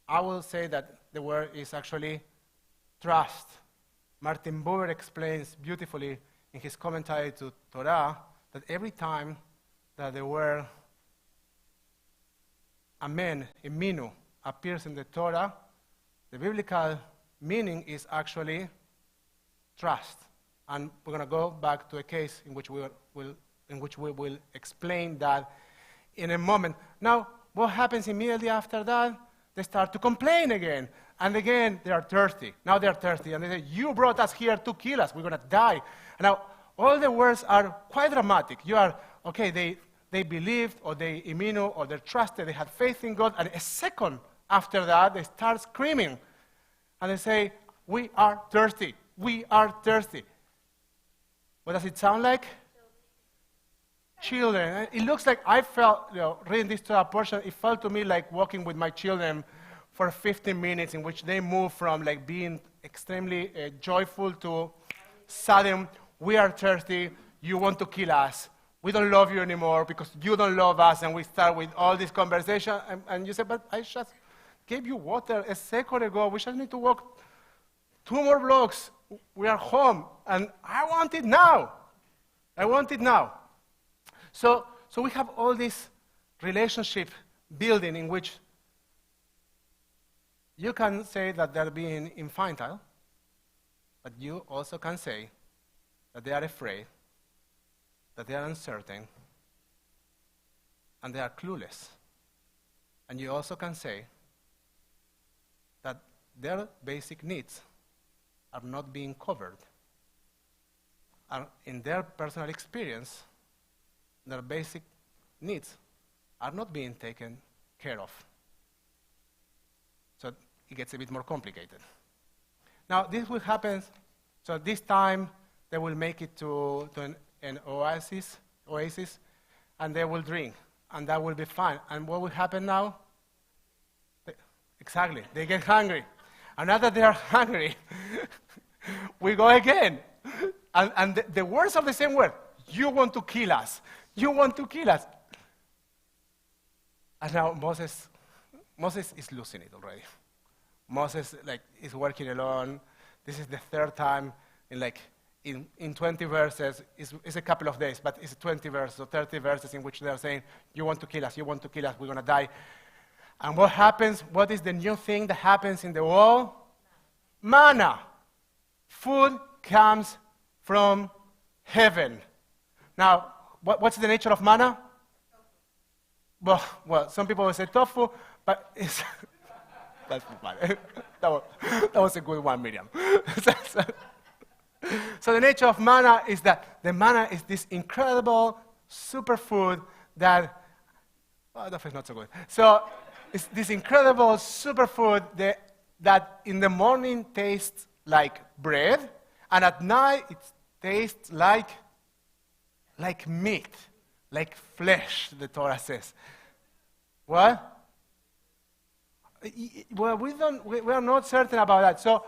I will say that the word is actually trust. Martin Buber explains beautifully in his commentary to Torah that every time that the word amen, eminu, appears in the Torah, the biblical meaning is actually trust. And we're going to go back to a case in which we will explain that in a moment. Now, what happens immediately after that? They start to complain again. And again, they are thirsty. Now they are thirsty. And they say, you brought us here to kill us. We're going to die. And now, all the words are quite dramatic. You are, okay, they believed, or they iminu, or they trusted, they had faith in God. And a second after that, they start screaming. And they say, we are thirsty. We are thirsty. What does it sound like? Children. It looks like I felt, reading this Torah portion, it felt to me like walking with my children for 15 minutes in which they move from like being extremely joyful to sudden, we are thirsty, you want to kill us, we don't love you anymore because you don't love us, and we start with all this conversation, and you say, but I just gave you water a second ago, we just need to walk 2 more blocks, we are home, and I want it now. I want it now. So we have all this relationship building in which you can say that they're being infantile, but you also can say that they are afraid, that they are uncertain, and they are clueless. And you also can say that their basic needs are not being covered. And in their personal experience, their basic needs are not being taken care of. So it gets a bit more complicated. Now, this will happen, so this time they will make it to an oasis, and they will drink, and that will be fine. And what will happen now? Exactly, they get hungry. And now that they are hungry, we go again. And the words are the same word. You want to kill us. You want to kill us. And now Moses is losing it already. Moses is working alone. This is the 3rd time in 20 verses. It's a couple of days, but it's 20 verses or 30 verses in which they are saying, you want to kill us, you want to kill us, we're going to die. And what happens? What is the new thing that happens in the world? Manna. Food comes from heaven. Now, what's the nature of manna? Well, some people will say tofu, but it's that's fine. that was a good one, Miriam. So the nature of manna is that the manna is this incredible superfood that, that is not so good. So it's this incredible superfood that in the morning tastes like bread, and at night it tastes like meat, like flesh, the Torah says. What? Well, we are not certain about that.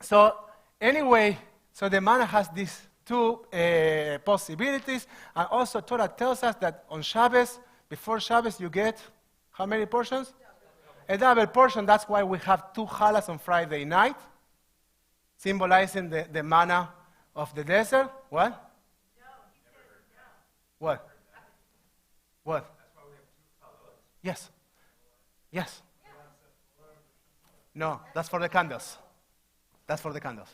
So anyway, so the manna has these 2 possibilities, and also Torah tells us that on Shabbos, before Shabbos, you get how many portions? A double portion. That's why we have 2 challahs on Friday night, symbolizing the manna of the desert. What? No, he says no. What? What? That's why we have 2 colors. Yes. Yes. No, that's for the candles. That's for the candles.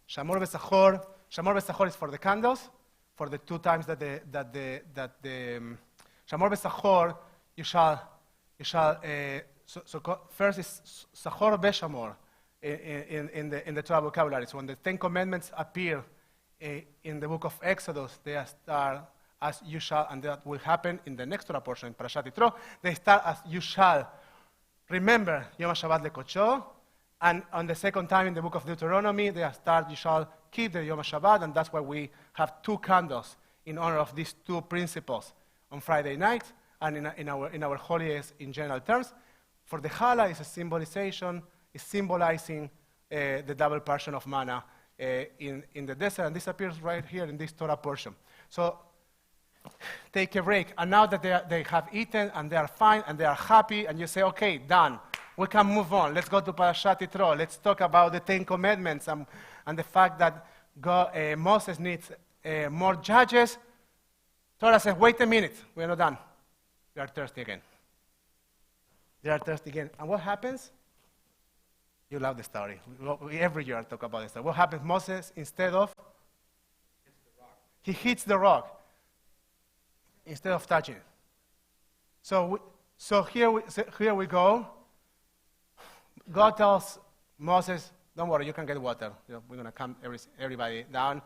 Shamor v'Sachor is for the candles, for the 2 times that the Shamor v'Sachor, you shall so first is Sachor v'Shamor in the Torah vocabulary. So when the 10 Commandments appear in the book of Exodus, they start as you shall, and that will happen in the next Torah portion, in Parashat Yitro. They start as you shall remember Yom HaShabbat lekodsho, and on the 2nd time in the book of Deuteronomy, they start you shall keep the Yom HaShabbat, and that's why we have 2 candles in honor of these 2 principles on Friday night and in our holidays in general terms. For the challah is a symbolization, is symbolizing the double portion of manna in the desert, and this appears right here in this Torah portion. So take a break, and now that they have eaten, and they are fine, and they are happy, and you say, okay, done. We can move on. Let's go to Parashat Yitro. Let's talk about the Ten Commandments and the fact that Moses needs more judges. Torah says, wait a minute. We're not done. We are thirsty again. They are thirsty again. And what happens? You love the story. Every year I talk about this story. What happens? Moses, instead of... He hits the rock instead of touching it. So here we go. God tells Moses, don't worry, you can get water. We're going to calm everybody down.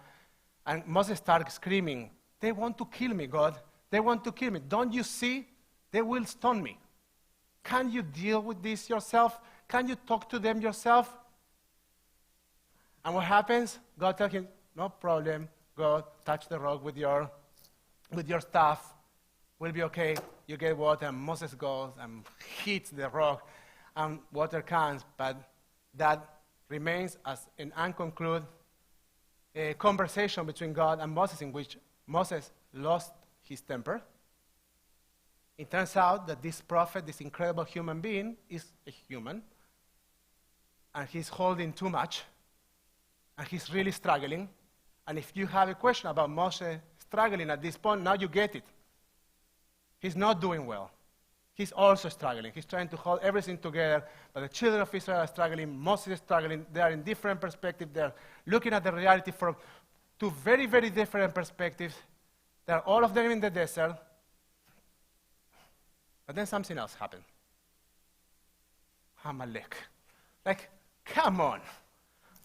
And Moses starts screaming, they want to kill me, God. They want to kill me. Don't you see? They will stone me. Can you deal with this yourself? Can you talk to them yourself? And what happens? God tells him, no problem. Go touch the rock with your staff. We'll be okay. You get water. And Moses goes and hits the rock, and water comes. But that remains as an unconcluded conversation between God and Moses, in which Moses lost his temper. It turns out that this prophet, this incredible human being, is a human, and he's holding too much, and he's really struggling. And if you have a question about Moses struggling at this point, now you get it. He's not doing well. He's also struggling. He's trying to hold everything together, but the children of Israel are struggling. Moses is struggling. They are in different perspectives. They're looking at the reality from two very, very different perspectives. They're all of them in the desert. But then something else happened. Amalek. Like, come on.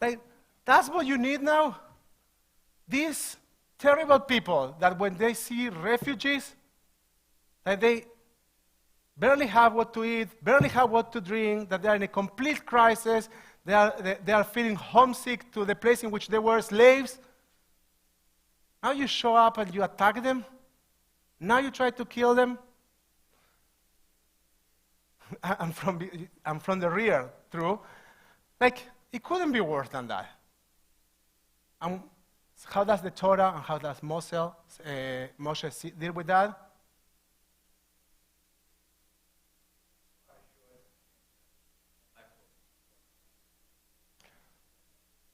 Like, that's what you need now? These terrible people that when they see refugees, that they barely have what to eat, barely have what to drink, that they are in a complete crisis, they are feeling homesick to the place in which they were slaves. Now you show up and you attack them. Now you try to kill them. I'm from the rear, true. Like, it couldn't be worse than that. And how does the Torah and how does Moshe deal with that?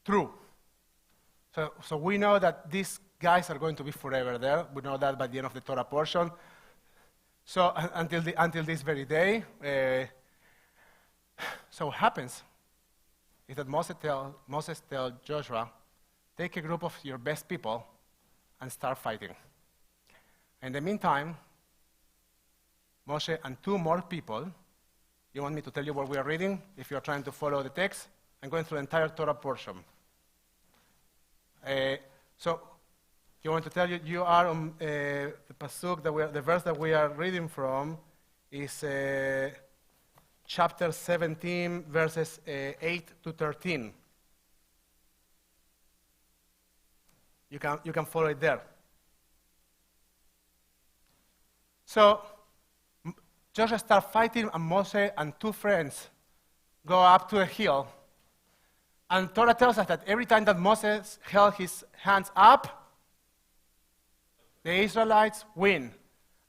True. So we know that these guys are going to be forever there. We know that by the end of the Torah portion. So until this very day, so what happens is that Moses tells Joshua, take a group of your best people and start fighting. In the meantime, Moshe and two more people, you want me to tell you what we are reading? If you're trying to follow the text, I'm going through the entire Torah portion. So you want to tell you are on the pasuk the verse that we are reading from is chapter 17, verses 8 to 13. You can follow it there. So Joshua starts fighting, and Moshe and two friends go up to a hill. And Torah tells us that every time that Moses held his hands up, the Israelites win.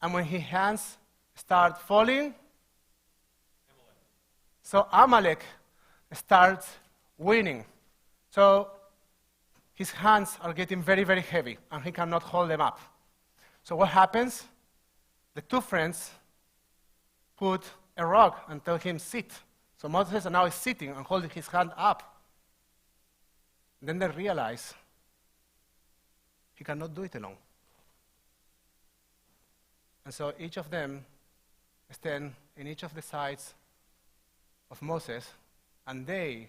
And when his hands start falling, so Amalek starts winning. So his hands are getting very, very heavy, and he cannot hold them up. So what happens? The two friends put a rock and tell him, sit. So Moses now is sitting and holding his hand up. Then they realize he cannot do it alone. And so each of them stand in each of the sides of Moses, and they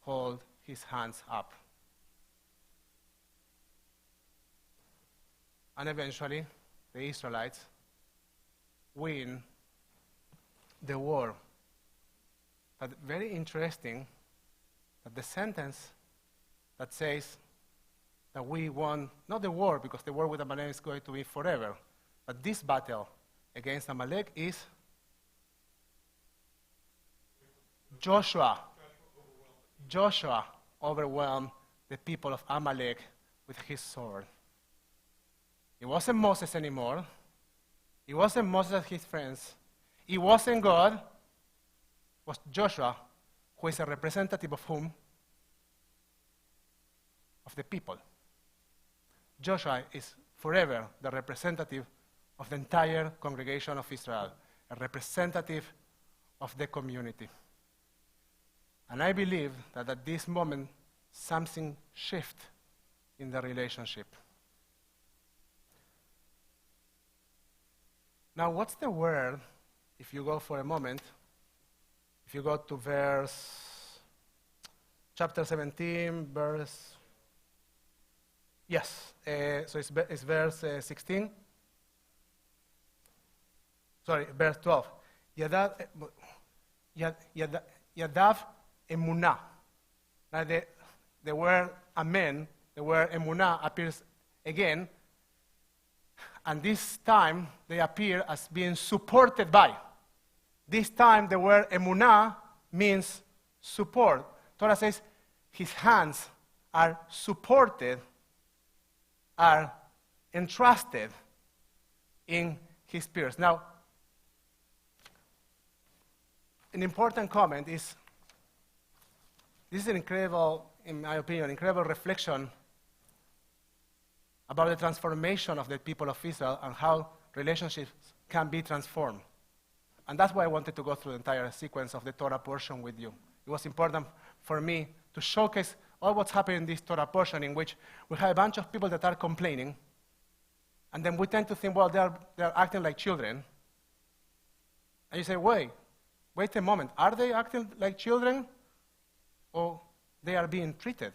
hold his hands up. And eventually, the Israelites win the war. But very interesting that the sentence that says that we won, not the war, because the war with Amalek is going to be forever, but this battle against Amalek is Joshua overwhelmed the people of Amalek with his sword. It wasn't Moses anymore. It wasn't Moses and his friends. It wasn't God. It was Joshua, who is a representative of whom? Of the people. Joshua is forever the representative of the entire congregation of Israel, a representative of the community. And I believe that at this moment, something shifts in the relationship. Now, what's the word, if you go for a moment, if you go to chapter 17, verse, yes, so it's verse 16. Sorry, verse 12. Yadav emunah. Now the word amen, the word emunah appears again, and this time they appear as being supported by. This time the word emunah means support. Torah says his hands are supported, are entrusted in his peers. Now, an important comment is, this is an incredible, in my opinion, incredible reflection about the transformation of the people of Israel and how relationships can be transformed. And that's why I wanted to go through the entire sequence of the Torah portion with you. It was important for me to showcase all what's happening in this Torah portion, in which we have a bunch of people that are complaining, and then we tend to think, well, they're acting like children. And you say, wait a moment, are they acting like children, or they are being treated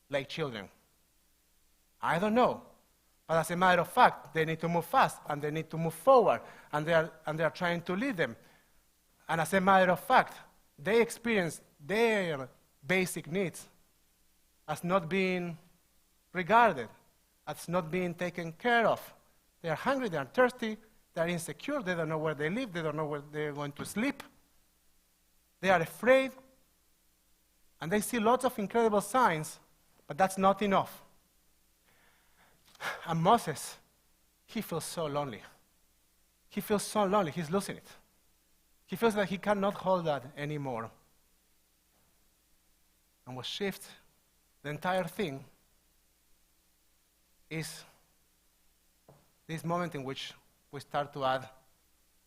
like children? I don't know. But as a matter of fact, they need to move fast, and they need to move forward, and they are trying to lead them. And as a matter of fact, they experience their basic needs as not being regarded, as not being taken care of. They are hungry, they are thirsty, they are insecure, they don't know where they live, they don't know where they're going to sleep. They are afraid, and they see lots of incredible signs, but that's not enough. And Moses, he feels so lonely. He feels so lonely, he's losing it. He feels that he cannot hold that anymore. And what shifts the entire thing is this moment in which we start to add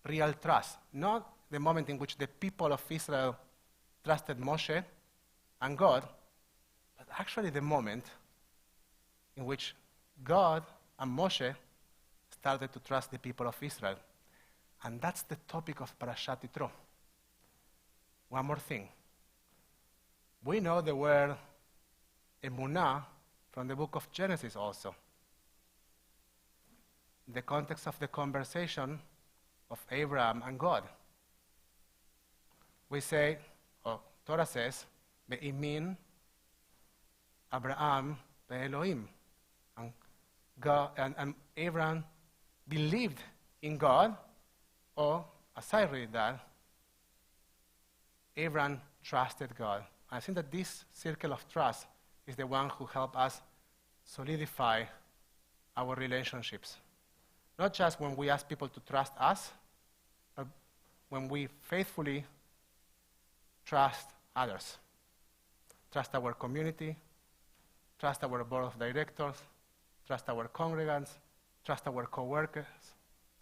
real trust. Not the moment in which the people of Israel trusted Moshe and God, but actually the moment in which God and Moshe started to trust the people of Israel. And that's the topic of Parashat Yitro. One more thing. We know the word emunah from the book of Genesis also. In the context of the conversation of Abraham and God. We say, or Torah says, Be'imin Abraham be'Elohim. And God and Abraham believed in God, or as I read that, Abraham trusted God. I think that this circle of trust is the one who helps us solidify our relationships. Not just when we ask people to trust us, but when we faithfully trust others. Trust our community, trust our board of directors, trust our congregants, trust our co-workers,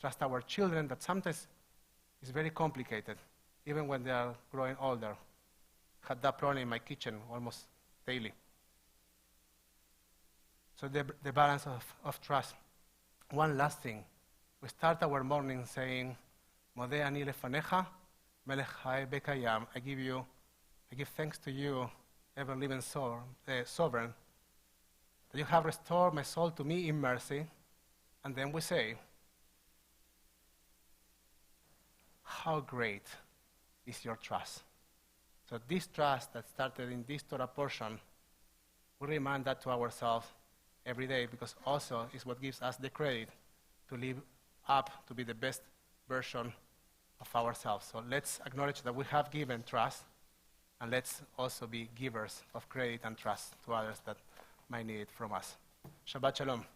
trust our children, that sometimes is very complicated, even when they are growing older. Had that problem in my kitchen almost daily. So the balance of trust. One last thing. We start our morning saying, Modeh ani lefanecha, melech hai bekayam. I give thanks to you, ever-living sovereign, that you have restored my soul to me in mercy. And then we say, how great is your trust? So this trust that started in this Torah portion, we remind that to ourselves every day, because also is what gives us the credit to live up to be the best version of ourselves. So let's acknowledge that we have given trust, And let's also be givers of credit and trust to others that might need it from us. Shabbat Shalom.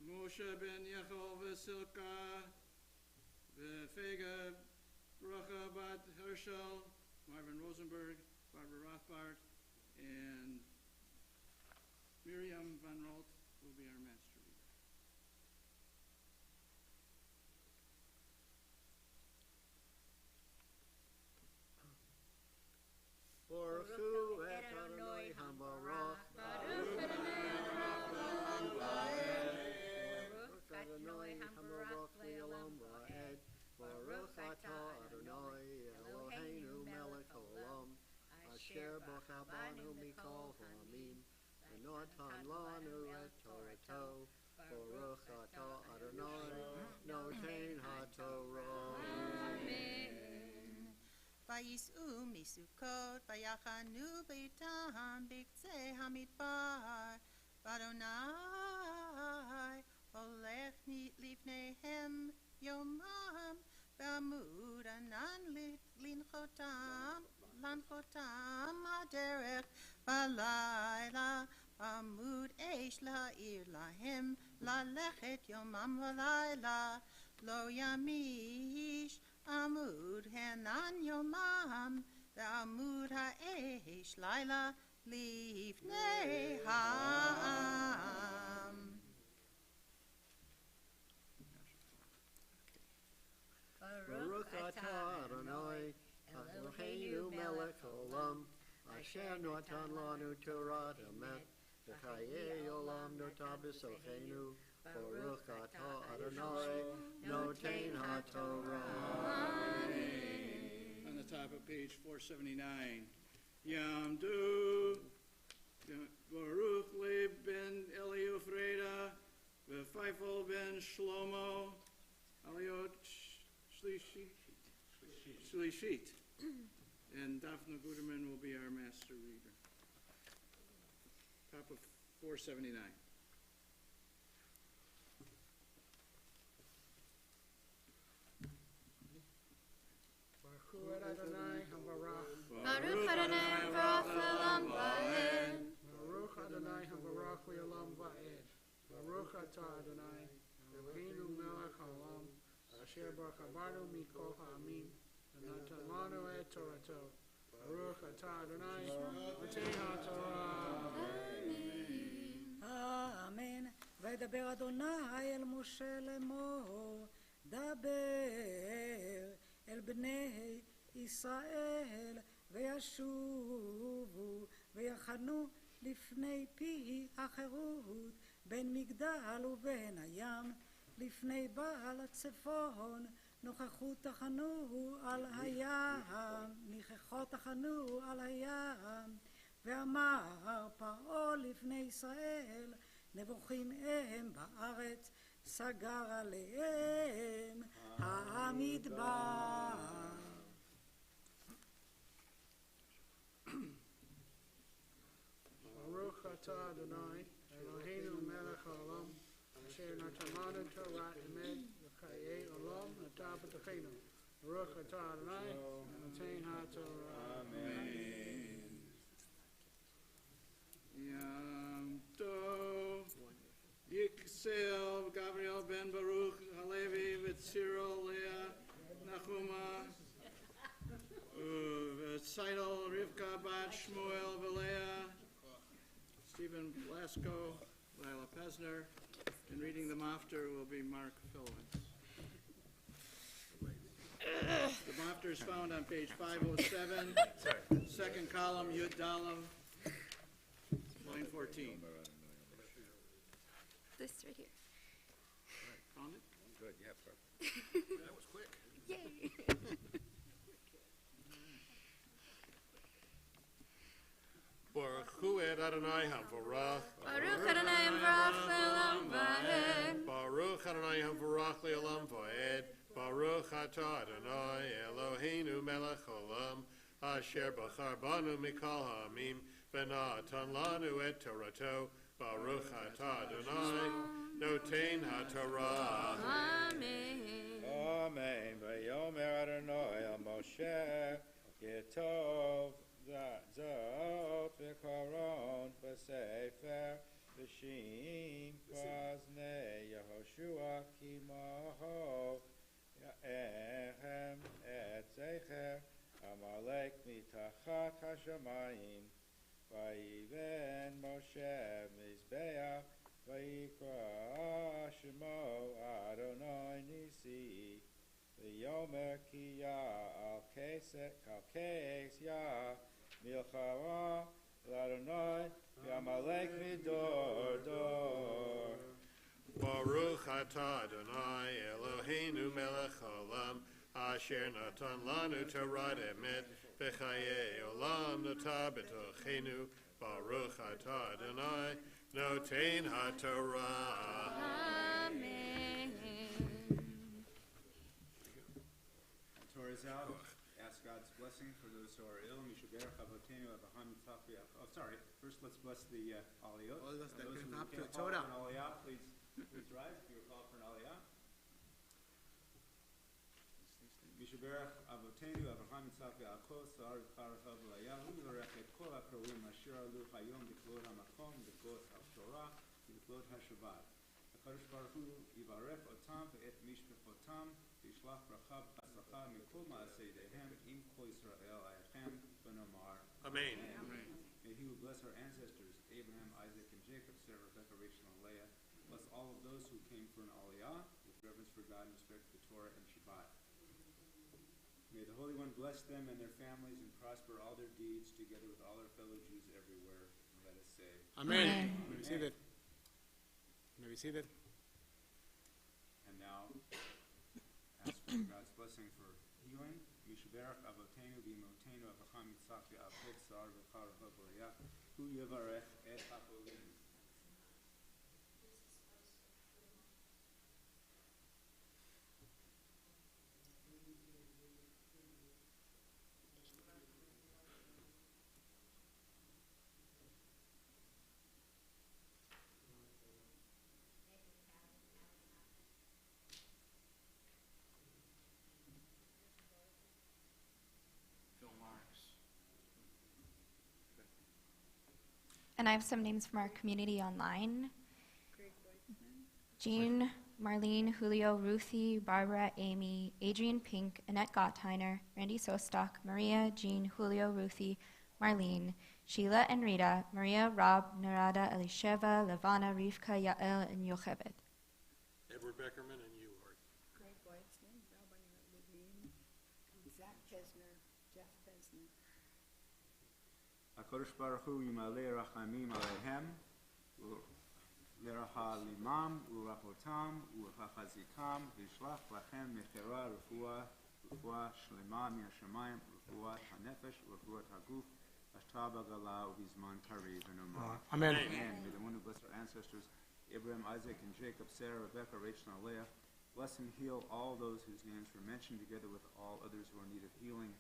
Moshe ben Yechol v'Silka, v'Fega, Bracha bat Herschel, Marvin Rosenberg, Barbara Rothbard, and Miriam Van Rolt will be our master reader. Baruch hu et Adonai HaBarach, Baruch Adonai HaBarach le'olam va'ed, Baruch atah Adonai Eloheinu melech haolam, asher bocha banu mikol ha'amim, v'notan lanu et Torato, Baruch atah Adonai noten haTorah. Vayis'u misukot, vayachanu beitam b'ktzei hamidbar, v'Adonai olech lifnehem yomam, v'amud anan linchotam לנפותם הדרך בלילה, עמוד אש להאיר להם ללכת יומם ולילה, לא ימיש עמוד הנן יומם, ועמוד האש לילה לפני העם. Baruch atah Adonai, Eloheinu melech haolam, asher natan lanu Torah emet, v'chayei olam notah b'sochenu. Baruch atah Adonai, noten haTorah. On the top of page 479, Yamdu, Baruch Leib ben Eliufreda, V'Faifel ben Shlomo, Aliot Shlishit. And Daphne Guterman will be our master reader. Top of 479. Baruch Adonai Havarach. Baruch Adonai Baruch Le'olam Va'ed. Baruch Adonai Havarach Le'olam Va'ed. Baruch Atah Adonai, Eloheinu melech haolam, asher baruch abanu mikol ha'amim, v'natan lanu et Torato. Baruch Atah Adonai, noten haTorah. אמן. וידבר אדוני אל משה לאמור, דבר אל בני ישראל וישובו ויחנו לפני פי החירות בין מגדל ובין הים, לפני בעל הצפון נוכחות תחנו על הים, ניחחות תחנו על הים. ואמר פרעה לפני ישראל, נבוכים הם בארץ, סגר עליהם המדבר. Baruch atah Adonai, Eloheinu melech haolam, asher natan lanu Torah emet, v'chayei olam notah b'tochenu. Baruch atah Adonai, noten haTorah. Amen. Yom Tov, Yiksel, Gabriel ben Baruch, Halevi, Vitziro, Leah, Nachuma, Seidel, Rivka, Bat, Shmuel, Valea, Stephen Blasco, Lila Pesner, and reading them after will be Mark Phillips. The Mafter is found on page 507, second column, Yud Dalam, line 14. This right here. Found it? Good, yeah, perfect. That was quick. Yay! Baruch Hu et Adonai Havarach. Baruch Adonai Baruch Le'olam Va'ed. Baruch Adonai Havarach Le'olam Va'ed. Baruch Atah Adonai Eloheinu melech haolam, asher bachar banu mikol ha'amim, v'natan lanu et Torato. Baruch Atah Adonai, noten haTorah. Amen. Amen. Vayomer Adonai al Moshe, Yetov zot v'karon b'sefer v'shim paznei Yehoshua kimaho ya'echem et zecher Amalek mitachat hashamayim. Vayiven Moshe mizbeach vayikra shemo Adonai Nisi. V'yomer ki ya al keis ya milchara l'Adonai v'Amalek midor dor. Baruch Atah Adonai Eloheinu melech haolam, asher natan lanu Torah emet, v'chayei olam notah b'tochenu. Baruch Atah Adonai, noten haTorah. Amen. Torah is out. Ask God's blessing for those who are ill. Mishaberach Avotenu Abraham Yitzchak Yaakov. Oh, sorry. First, let's bless the Aliyot. All those that Those can who come to can't call Torah. for an Aliyah, please rise if you're called for an Aliyah. Yishaberach Avotenu Avraham Yitzhak Yaakov Sar V'Charachav V'Layah Hu Yivarech Et Kol HaKroim Asher Alu Hayom B'Kvod HaMakom B'Kvod HaTorah B'Kvod HaShabbat HaKadosh Baruch Hu Yivarech Otam V'Et Mishpachotam V'Yishlach Bracha B'Atzlacha Mikol Ma'aseh Yedeihem Im Kol Yisrael Ayachem V'Nomar Amen. May He who bless our ancestors Abraham, Isaac, and Jacob, Sarah, Rebecca, Rachel, and Leah, bless all of those who came for an aliyah with reverence for God and respect for the Torah and Shabbat. May the Holy One bless them and their families and prosper all their deeds together with all our fellow Jews everywhere. Let us say, Amen. May we see that. May we see that. and now ask for God's blessing for healing. Mishaberach Avotenu V'Imotenu Avraham Yitzhak Yaakov Sar V'Charachav V'Layah Hu Yivarech Et HaCholim. And I have some names from our community online. Jean, Marlene, Julio, Ruthie, Barbara, Amy, Adrian Pink, Annette Gottheiner, Randy Sostock, Maria, Jean, Julio, Ruthie, Marlene, Sheila and Rita, Maria, Rob, Narada, Elisheva, Levana, Rivka, Yael, and Yochebed. Edward Beckerman and you, Lord. Greg Weitzman, Rabbi Levine, Zach Pesner, Jeff Pesner. HaKadosh Baruch Hu Yimaleh Rachamim Aleihem L'Racha Limam U'Rachotam U'Chachazikam V'Yishlach Lachem Mechera Refuah Shlema Min HaShamayim Refuat HaNefesh Refuat HaGuf Ashta B'Gala U'Bizman Karev V'Nomar. Amen. And may the one who blessed our ancestors Abraham, Isaac, and Jacob, Sarah, Rebecca, Rachel, and Leah, bless and heal all those whose names were mentioned together with all others who are in need of healing.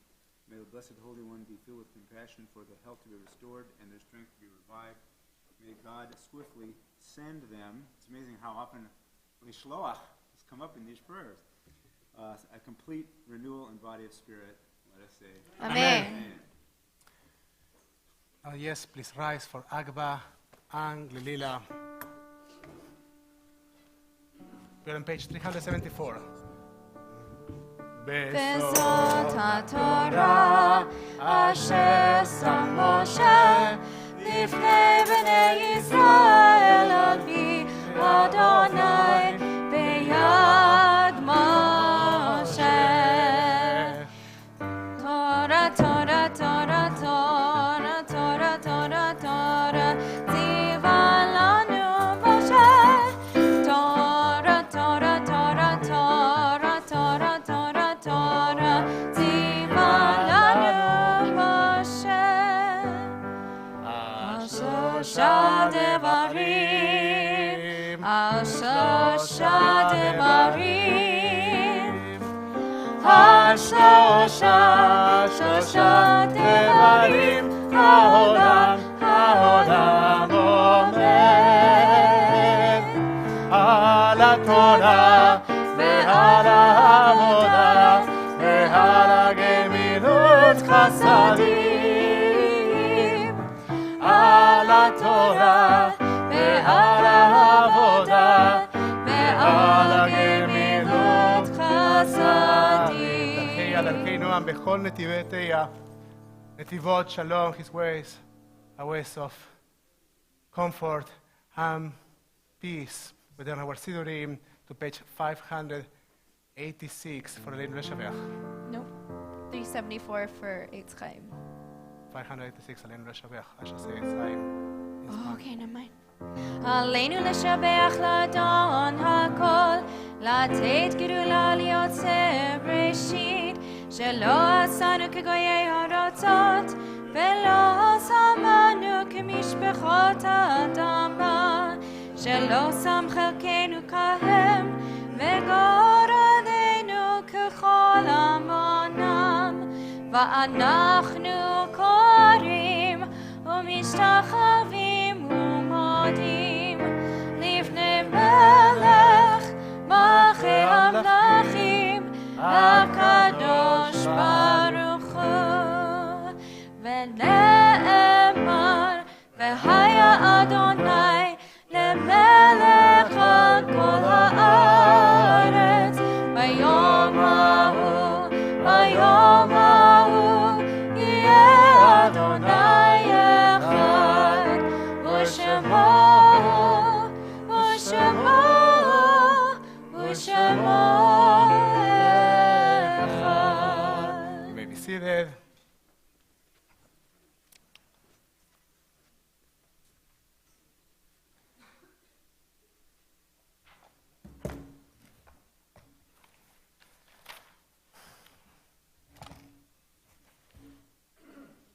May the Blessed Holy One be filled with compassion for their health to be restored and their strength to be revived. May God swiftly send them. It's amazing how often Lishloach has come up in these prayers. A complete renewal in body and spirit. Let us say, Amen. Yes, please rise for Agba and Lilila. We're on page 374. Bezot HaTorah Asher Sam Moshe Lifnei Bnei Yisrael Avi Adonai Beyad Moshe Torah, Torah, Torah, Torah, Torah, Torah, Torah Tziva lanu Moshe Torah, Torah, Torah, Torah, Torah, Torah, Torah Tziva lanu Moshe Al Shosha Devarim Al Shosha Devarim Al Shosha Shosha Devarim Haolam Haolam Omer Al HaTorah Ve'al HaAvodah Ve'al HaGemilut Chasadim Al HaTorah Ve'al HaAvodah Ve'al HaGemilut Chasadim דרכי דרכי נועם בכל נתיבי תהיה, נתיבות שלום, his ways, a ways of comfort and peace. Within our Sidurim to page 586 for Elin Reshavech. Nope. 374 for Eitz Chaim. 586 Elin Reshavech. I shall say it's Chaim. Oh, okay, never mind. עלינו לשבח לאדון הכל, לתת גדולה ליוצא בראשית, שלא עשנו כגויי הארצות, ולא שמנו כמשפחות האדמה, שלא שם חלקנו כהם, וגורלנו ככל עמונם, ואנחנו קוראים ומשתחווים ומודים לפני מלך מלכי המלכים הקדוש ביום ההוא, ביום ההוא, יהיה אדוני אחד, ושמו, ושמו, ושמו אחד. You may be seated.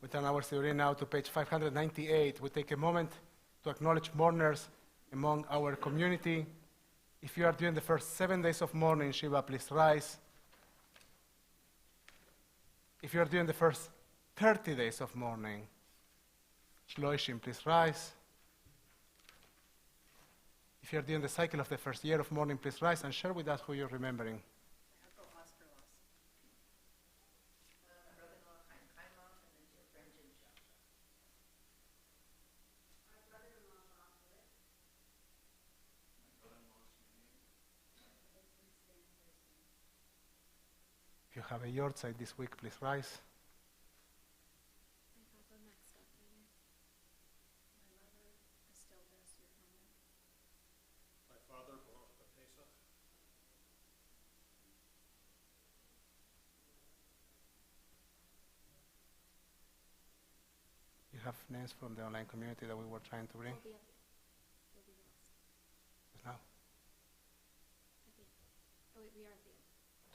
We turn our Siduri now to page 598. We take a moment to acknowledge mourners among our community. If you are during the first 7 days of mourning, Shiva, please rise. If you are during the first 30 days of mourning, Shloishim, please rise. If you are during the cycle of the first year of mourning, please rise and share with us who you're remembering. If you have a yahrzeit this week, please rise. My father, Baruch Pesach. You have names from the online community that we were trying to bring? Just now?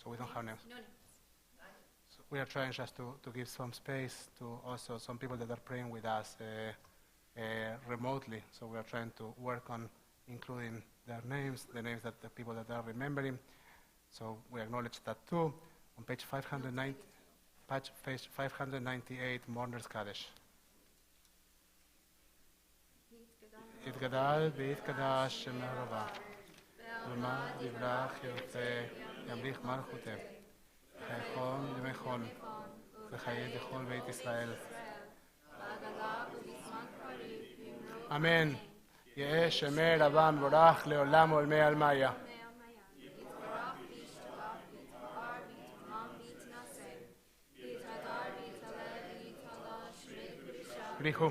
So we don't have names. No names. So we are trying just to give some space to also some people that are praying with us remotely. So we are trying to work on including their names, the names that the people that are remembering. So we acknowledge that too. On page 598, Mourners Kaddish. יתגדל ויתקדש שם הרבה, ולמד יברך ירצה, ימליך מלכותה, חייכון ימי חול, וחיי דכל בית ישראל. אמן. יהא שמי רבה מבורך לעולם ולמי עלמיה. בריחו.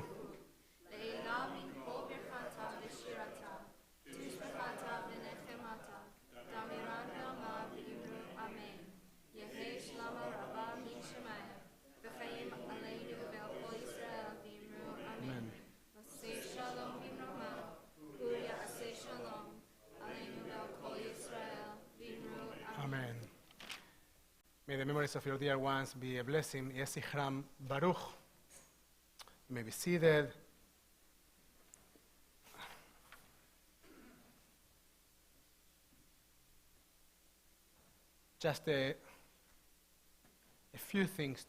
May the memories of your dear ones be a blessing. Yesichram Baruch. You may be seated. Just a few things.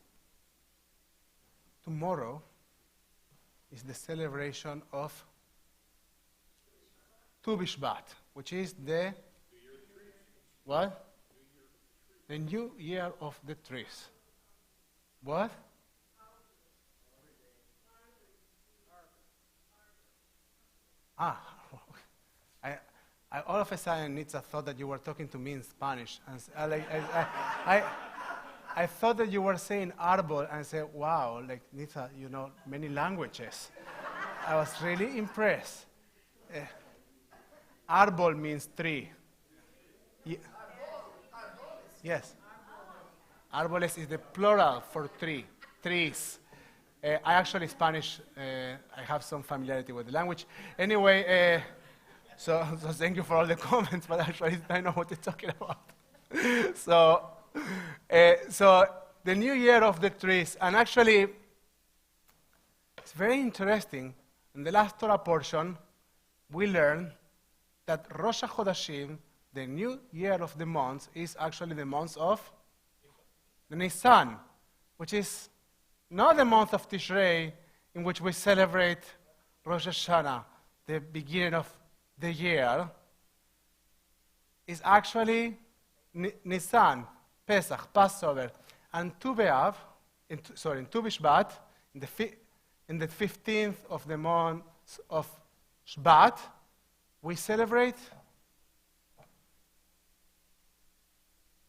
Tomorrow is the celebration of Tu B'Shvat, which is the what? The new year of the trees. What? I all of a sudden, Nitza, thought that you were talking to me in Spanish. And I thought that you were saying arbol, and said, wow, like, Nitza, you know many languages. I was really impressed. Arbol means tree. Yes. Árboles is the plural for tree, trees. I actually Spanish, I have some familiarity with the language. Anyway, so thank you for all the comments, but actually I know what you're talking about. So the new year of the trees, and actually it's very interesting. In the last Torah portion, we learned that Rosh HaChodashim, the new year of the months, is actually the month of the Nisan, which is not the month of Tishrei, in which we celebrate Rosh Hashanah, the beginning of the year. Is actually Nisan, Pesach, Passover, and Tu B'Av, in Tu B'Shvat, in the 15th of the month of Shvat, we celebrate